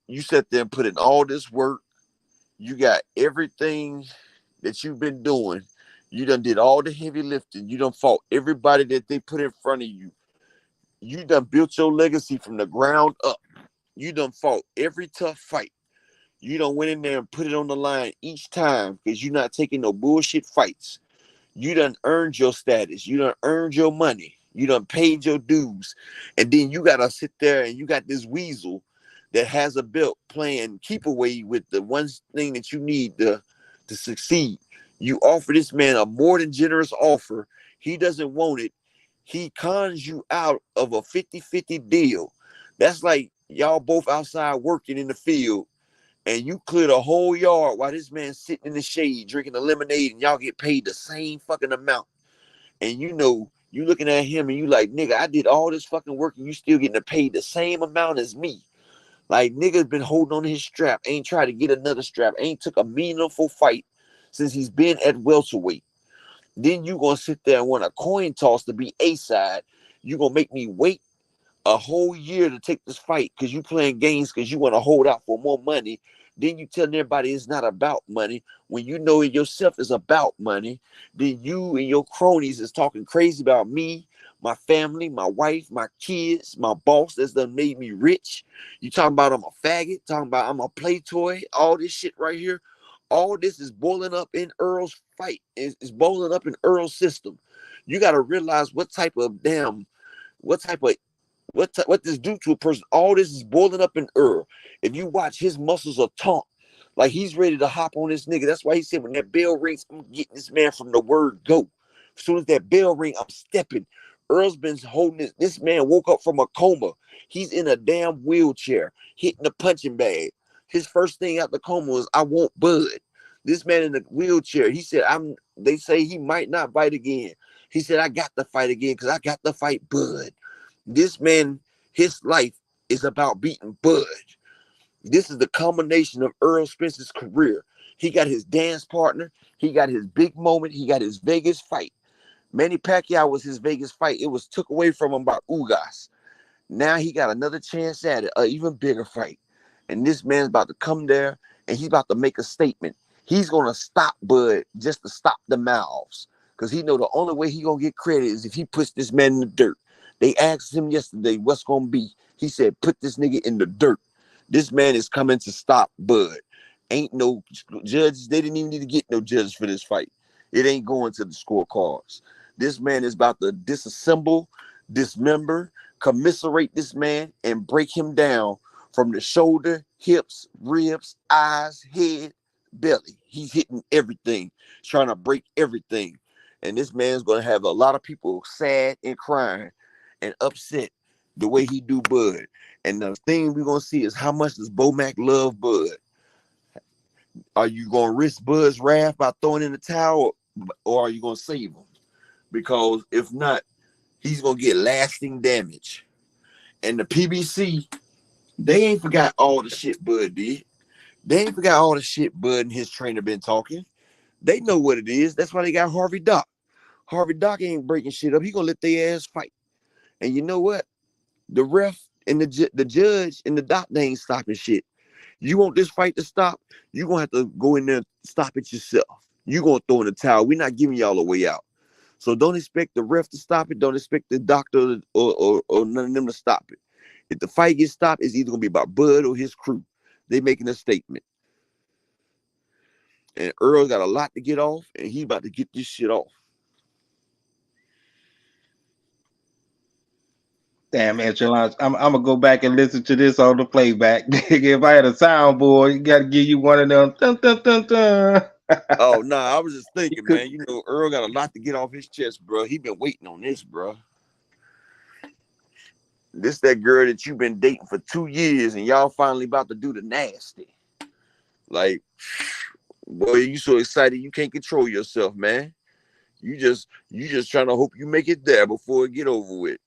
You sat there and put in all this work. You got everything that you've been doing. You done did all the heavy lifting. You done fought everybody that they put in front of you. You done built your legacy from the ground up. You done fought every tough fight. You done went in there and put it on the line each time because you're not taking no bullshit fights. You done earned your status. You done earned your money. You done paid your dues. And then you got to sit there and you got this weasel that has a belt playing keep away with the one thing that you need to succeed. You offer this man a more than generous offer. He doesn't want it. He cons you out of a 50-50 deal. That's like y'all both outside working in the field and you clear the whole yard while this man's sitting in the shade drinking a lemonade and y'all get paid the same fucking amount. And you looking at him and you like, nigga, I did all this fucking work and you still getting paid the same amount as me. Like, nigga's been holding on to his strap, ain't tried to get another strap, ain't took a meaningful fight since he's been at welterweight. Then you gonna sit there and want a coin toss to be A-side. You gonna make me wait a whole year to take this fight because you playing games because you want to hold out for more money. Then you telling everybody it's not about money when you know it yourself is about money. Then you and your cronies is talking crazy about me, my family, my wife, my kids, my boss that's done made me rich. You talking about I'm a faggot, talking about I'm a play toy, all this shit right here. All this is boiling up in Earl's fight. It's boiling up in Earl's system. You got to realize what this do to a person. All this is boiling up in Earl. If you watch, his muscles are taut. Like he's ready to hop on this nigga. That's why he said when that bell rings, I'm getting this man from the word go. As soon as that bell ring, I'm stepping. Earl's been holding this. This man woke up from a coma. He's in a damn wheelchair, hitting the punching bag. His first thing out the coma was, I want Bud. This man in the wheelchair, he said, they say he might not fight again. He said, I got to fight again because I got to fight Bud. This man, his life is about beating Bud. This is the culmination of Earl Spence's career. He got his dance partner. He got his big moment. He got his Vegas fight. Manny Pacquiao was his Vegas fight. It was took away from him by Ugas. Now he got another chance at it, an even bigger fight. And this man's about to come there and he's about to make a statement. He's gonna stop Bud just to stop the mouths. Because he know the only way he gonna get credit is if he puts this man in the dirt. They asked him yesterday what's gonna be. He said, put this nigga in the dirt. This man is coming to stop Bud. Ain't no judges. They didn't even need to get no judges for this fight. It ain't going to the scorecards. This man is about to disassemble, dismember, commiserate this man and break him down from the shoulder, hips, ribs, eyes, head, belly. He's hitting everything, trying to break everything. And this man's going to have a lot of people sad and crying and upset the way he do Bud. And the thing we're going to see is how much does Bomac love Bud? Are you going to risk Bud's wrath by throwing in the towel, or are you going to save him? Because if not, he's going to get lasting damage. And the PBC, they ain't forgot all the shit Bud did. They ain't forgot all the shit Bud and his trainer been talking. They know what it is. That's why they got Harvey Dock. Harvey Dock ain't breaking shit up. He going to let their ass fight. And you know what? The ref and the judge and the doc, they ain't stopping shit. You want this fight to stop, you're going to have to go in there and stop it yourself. You're going to throw in the towel. We're not giving y'all a way out. So don't expect the ref to stop it. Don't expect the doctor or none of them to stop it. If the fight gets stopped, it's either going to be about Bud or his crew. They making a statement. And Earl got a lot to get off, and he about to get this shit off. Damn, Echelons. I'm gonna go back and listen to this on the playback. If I had a soundboard, you gotta give you one of them. Dun, dun, dun, dun. Oh, no, I was just thinking, man, you know, Earl got a lot to get off his chest, bro. He been waiting on this, bro. This that girl that you've been dating for 2 years, and y'all finally about to do the nasty. Like, boy, you so excited you can't control yourself, man. You just trying to hope you make it there before it get over with.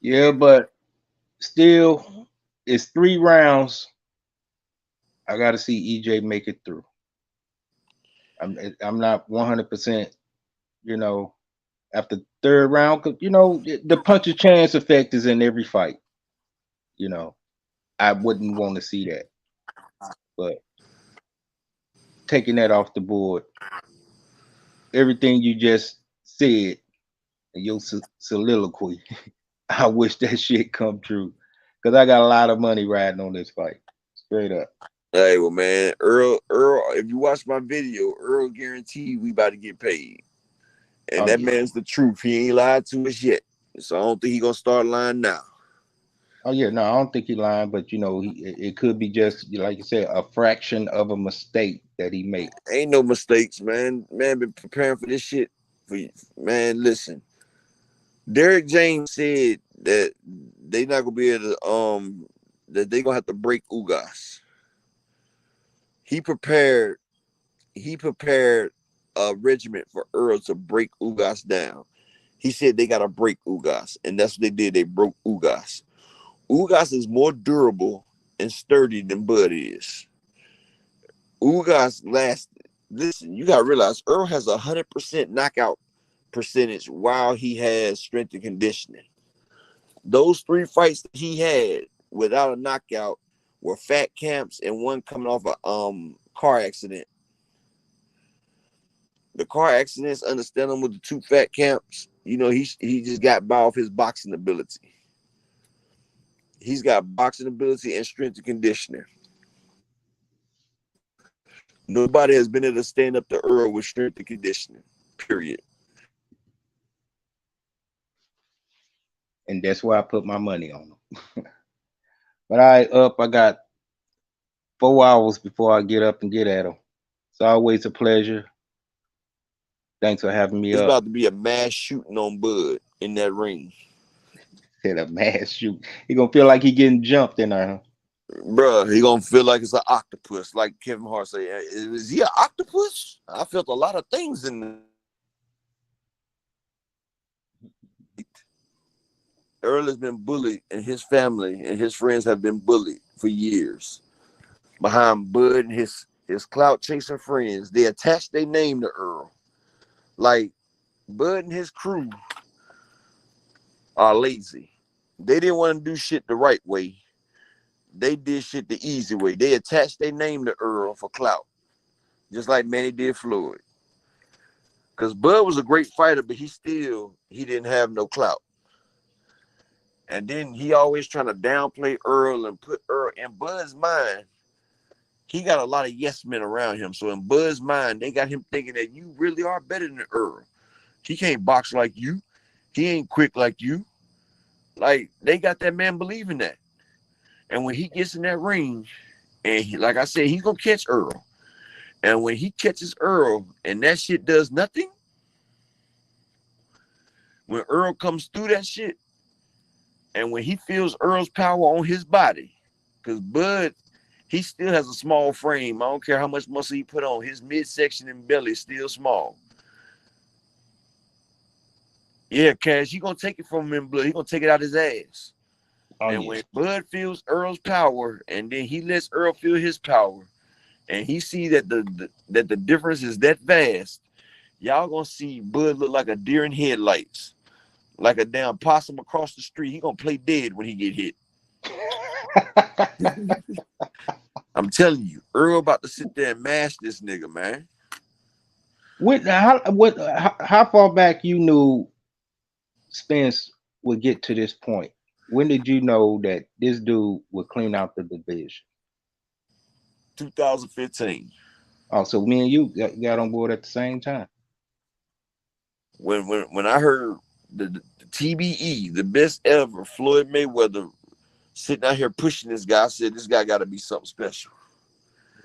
Yeah, but still, it's 3 rounds. I got to see EJ make it through. I'm not 100%, you know, after third round, because, you know, the punch of chance effect is in every fight. You know, I wouldn't want to see that. But taking that off the board, everything you just said in your soliloquy, I wish that shit come true. Because I got a lot of money riding on this fight. Straight up. Hey, well, man, Earl, if you watch my video, Earl guaranteed we about to get paid. And that man's the truth. He ain't lied to us yet. So I don't think he gonna start lying now. Oh, yeah, no, I don't think he lying, but, you know, it could be just, like you said, a fraction of a mistake that he made. Ain't no mistakes, man. Man been preparing for this shit. Man, listen. Derek James said that they not gonna be able to, that they gonna have to break Ugas. He prepared a regiment for Earl to break Ugas down. He said they gotta break Ugas, and that's what they did. They broke Ugas. Ugas is more durable and sturdy than Bud is. Ugas lasted. Listen, you gotta realize Earl has 100% knockout percentage while he has strength and conditioning. Those 3 fights that he had without a knockout were fat camps and one coming off a car accident. The car accidents, understand with the 2 fat camps, you know, he just got by off his boxing ability. He's got boxing ability and strength and conditioning. Nobody has been able to stand up to Earl with strength and conditioning, period. And that's why I put my money on him. But I got 4 hours before I get up and get at him. It's always a pleasure. Thanks for having me It's up. about to be a mass shooting on Bud in that ring. Said a mass shoot. He gonna feel like he getting jumped in there, huh? Bruh, he gonna feel like it's an octopus, like Kevin Hart say. Is he an octopus? I felt a lot of things in there. Earl has been bullied, and his family and his friends have been bullied for years. Behind Bud and his clout chasing friends, they attached their name to Earl. Like Bud and his crew are lazy. They didn't want to do shit the right way. They did shit the easy way. They attached their name to Earl for clout, just like Manny did Floyd. Because Bud was a great fighter, but he didn't have no clout. And then he always trying to downplay Earl and put Earl in Bud's mind. He got a lot of yes men around him. So in Bud's mind, they got him thinking that you really are better than Earl. He can't box like you. He ain't quick like you. Like, they got that man believing that. And when he gets in that ring, and like I said, he's going to catch Earl. And when he catches Earl and that shit does nothing, when Earl comes through that shit, and when he feels Earl's power on his body, because Bud, he still has a small frame. I don't care how much muscle he put on. His midsection and belly is still small. Yeah, Cash, he going to take it from him in blood. He going to take it out his ass. Oh, and when Bud feels Earl's power, and then he lets Earl feel his power, and he see that the difference is that vast, y'all gonna see Bud look like a deer in headlights, like a damn possum across the street. He gonna play dead when he get hit. I'm telling you, Earl about to sit there and mash this nigga, man. How far back you knew Spence would get to this point? When did you know that this dude would clean out the division? 2015. Oh, so me and you got on board at the same time. When I heard the TBE, the best ever, Floyd Mayweather sitting out here pushing this guy, I said this guy got to be something special.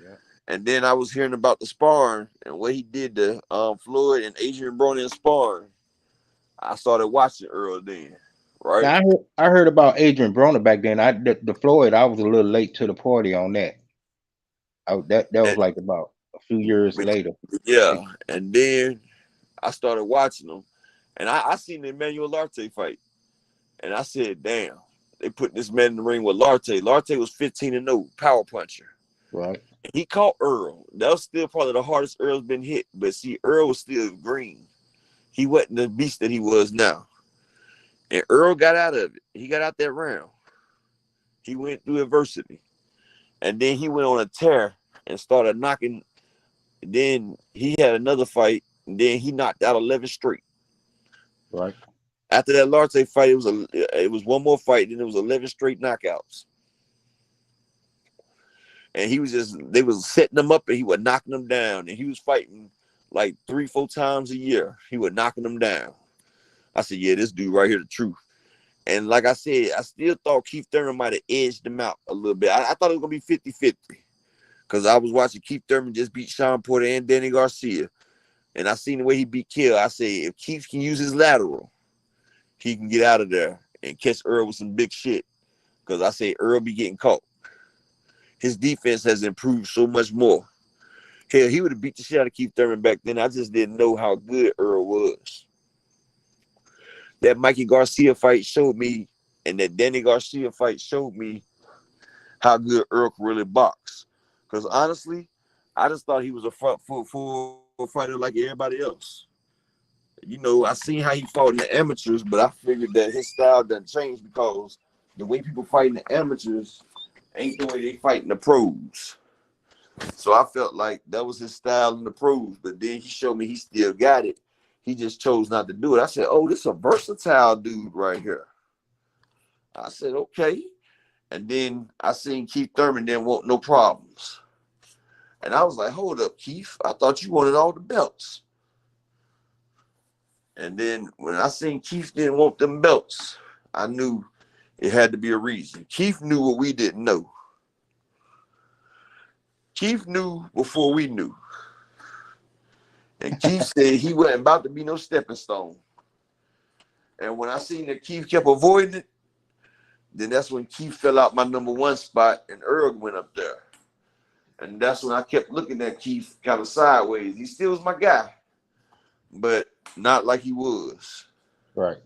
Yeah. And then I was hearing about the sparring and what he did to Floyd and Adrian Broner sparring. I started watching Earl then. Right. Now, I heard about Adrian Broner back then. The Floyd, I was a little late to the party on that. That was like about a few years later. Yeah, and then I started watching them, and I seen the Emmanuel Larte fight, and I said, "Damn, they put this man in the ring with Larte. Larte was 15-0, power puncher. Right. And he caught Earl. That was still probably the hardest Earl's been hit, but see, Earl was still green. He wasn't the beast that he was now. And Earl got out of it. He got out that round. He went through adversity. And then he went on a tear and started knocking. Then he had another fight. And then he knocked out 11 straight. Right. After that Larte fight, it was one more fight. Then it was 11 straight knockouts. And they was setting them up and he was knocking them down. And he was fighting like 3-4 times a year. He was knocking them down. I said, yeah, this dude right here, the truth. And like I said, I still thought Keith Thurman might have edged him out a little bit. I thought it was going to be 50-50 because I was watching Keith Thurman just beat Sean Porter and Danny Garcia. And I seen the way he beat Kill. I say, if Keith can use his lateral, he can get out of there and catch Earl with some big shit because I say Earl be getting caught. His defense has improved so much more. Hell, he would have beat the shit out of Keith Thurman back then. I just didn't know how good Earl was. That Mikey Garcia fight showed me, and that Danny Garcia fight showed me how good Earl could really box. Because honestly, I just thought he was a front foot full fighter like everybody else. You know, I seen how he fought in the amateurs, but I figured that his style doesn't change because the way people fight in the amateurs ain't the way they fight in the pros. So I felt like that was his style in the pros, but then he showed me he still got it. He just chose not to do it. I said, oh, this is a versatile dude right here. I said, okay. And then I seen Keith Thurman didn't want no problems. And I was like, hold up, Keith. I thought you wanted all the belts. And then when I seen Keith didn't want them belts, I knew it had to be a reason. Keith knew what we didn't know. Keith knew before we knew. And Keith said he wasn't about to be no stepping stone. And when I seen that Keith kept avoiding it, then that's when Keith fell out my number one spot and Earl went up there. And that's when I kept looking at Keith kind of sideways. He still was my guy, but not like he was. Right.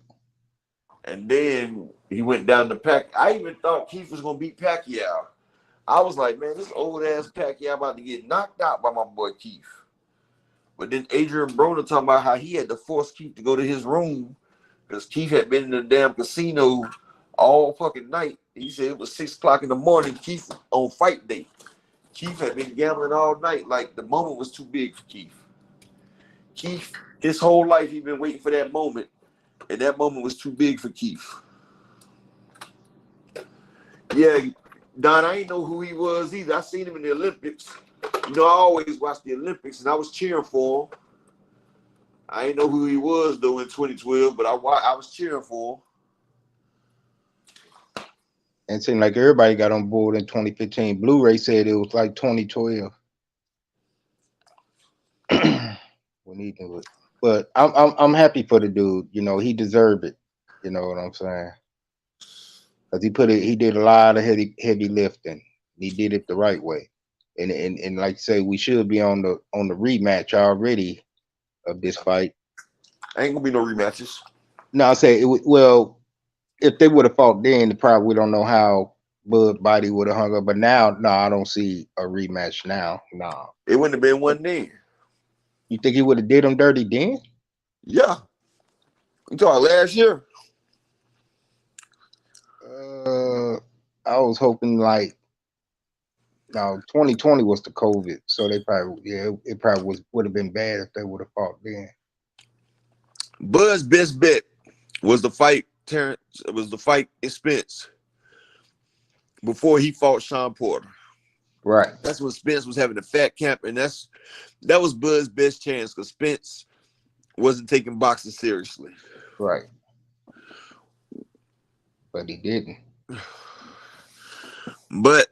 And then he went down to Pac. I even thought Keith was going to beat Pacquiao. I was like, man, this old-ass Pacquiao about to get knocked out by my boy Keith. But then Adrian Broner talking about how he had to force Keith to go to his room because Keith had been in the damn casino all fucking night. He said it was 6 o'clock in the morning. Keith on fight day. Keith had been gambling all night. Like the moment was too big for Keith. Keith, his whole life, he been waiting for that moment, and that moment was too big for Keith. Yeah, Don, I ain't know who he was either. I seen him in the Olympics. You know, I always watch the Olympics, and I was cheering for him. I ain't know who he was though in 2012, but I was cheering for him. And it seemed like everybody got on board in 2015. Blu-ray said it was like 2012. But I'm happy for the dude. You know, he deserved it. You know what I'm saying? Because he did a lot of heavy lifting. He did it the right way. And like you say, we should be on the rematch already of this fight. Ain't gonna be no rematches. No, I say well. If they would have fought then, probably we don't know how Bud body would have hung up. But now, no, I don't see a rematch now. No. It wouldn't have been one then. You think he would have did him dirty then? Yeah. You talking last year? I was hoping like, no, 2020 was the COVID. So they probably, it probably would have been bad if they would have fought then. Bud's best bet was the fight. Terrence, it was the fight in Spence before he fought Sean Porter. Right. That's when Spence was having a fat camp, and that was Bud's best chance because Spence wasn't taking boxing seriously. Right. But he didn't. But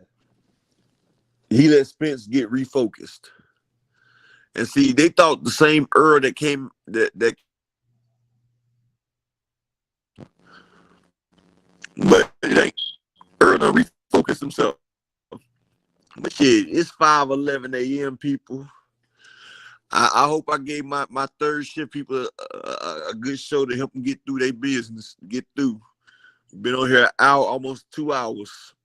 he let Spence get refocused. And see, they thought the same Earl that came that but it ain't. Earl done refocus himself. But shit, it's 5:11 a.m. people. I hope I gave my third shift people a good show to help them get through their business, get through. Been on here an hour, almost 2 hours.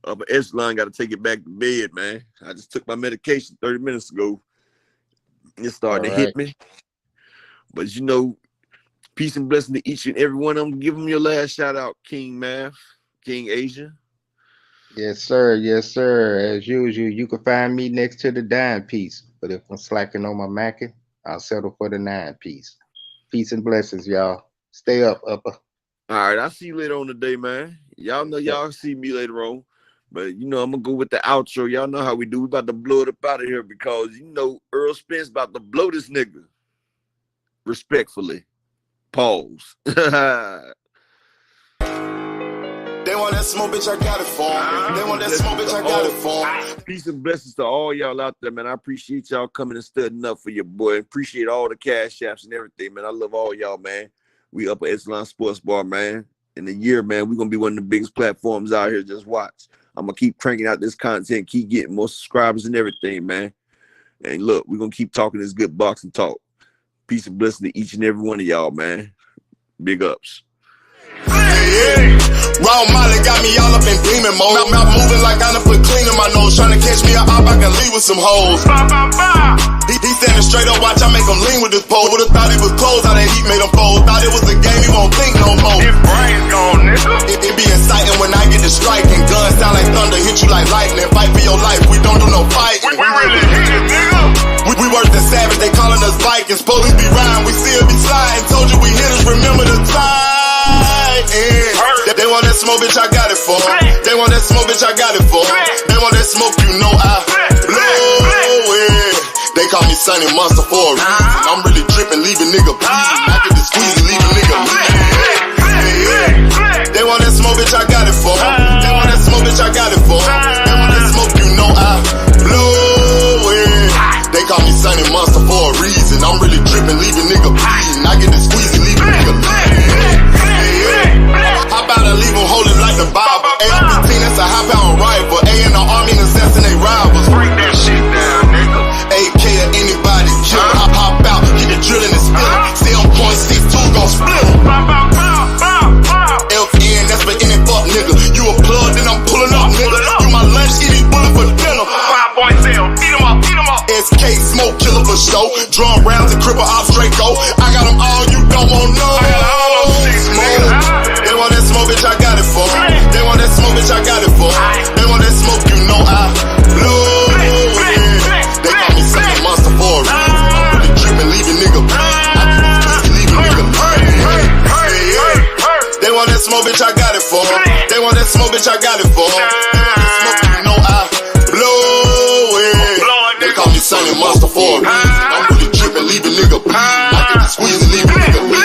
But Echelon got to take it back to bed, man. I just took my medication 30 minutes ago. It started to hit me. But you know, peace and blessing to each and every one of them. Give them your last shout out, King Math, King Asia. Yes, sir. Yes, sir. As usual, you can find me next to the dime piece. But if I'm slacking on my Mackin, I'll settle for the 9-piece. Peace and blessings, y'all. Stay up, upper. All right, I'll see you later on today, man. Y'all know y'all see me later on. But, you know, I'm going to go with the outro. Y'all know how we do. We about to blow it up out of here because, you know, Earl Spence about to blow this nigga. Respectfully. Pause. They want that smoke, bitch, I got it for 'em. They want that smoke, bitch, I got it for 'em. Peace and blessings to all y'all out there, man. I appreciate y'all coming and studying up for your boy. Appreciate all the cash apps and everything, man. I love all y'all, man. We up at Echelon Sports Bar, man. In a year, man, we're going to be one of the biggest platforms out here. Just watch. I'm going to keep cranking out this content, keep getting more subscribers and everything, man. And look, we're going to keep talking this good boxing talk. Peace and blessing to each and every one of y'all, man. Big ups. Hey. Raw Molly got me all up in demon mode. Mouth moving like I done put clean in my nose. Trying to catch me up, I can leave with some hoes. He standing straight up, watch I make him lean with this pole. Would've thought he was closed, how that heat made him fold. Thought it was a game, he won't think no more. His brain's gone, nigga. It be exciting when I get to striking. Guns sound like thunder, hit you like lightning. Fight for your life, we don't do no fighting. We really hit it, nigga. We worse than savage, they calling us Vikings. Police be riding, we still be sliding. Told you we hitters, remember the time. They want that smoke, bitch, I got it for 'em. They want that smoke, bitch, I got it for 'em. They want that smoke, you know I blow it. They call me Sunny Monster for a reason. I'm really dripping, leaving nigga bleeding. I get the squeeze and leave a nigga bleeding. They want that smoke, bitch, I got it for 'em. They want that smoke, bitch, I got it for 'em. They want that smoke, you know I blow it. They call me Sunny Monster for a reason. I'm really dripping, leaving nigga bleeding. I get the squeeze and leave a nigga bleeding. Hop out and leave them holding like the Bible. AR-15, that's a high-power rifle. A in the army and assassinate rivals. Break that shit down, nigga. AK or anybody kill. Hop out, get the drilling and spilling. Stay on point, 6-2, gon' split 'em. smoke, bitch, I got it for 'em. They want that smoke, bitch, I got it for 'em. They want that smoke, you know I blow it. They call me Sonny Monster for a reason. I'm really trippin', leave a nigga bleeding. I can just squeeze and leave a nigga bleeding.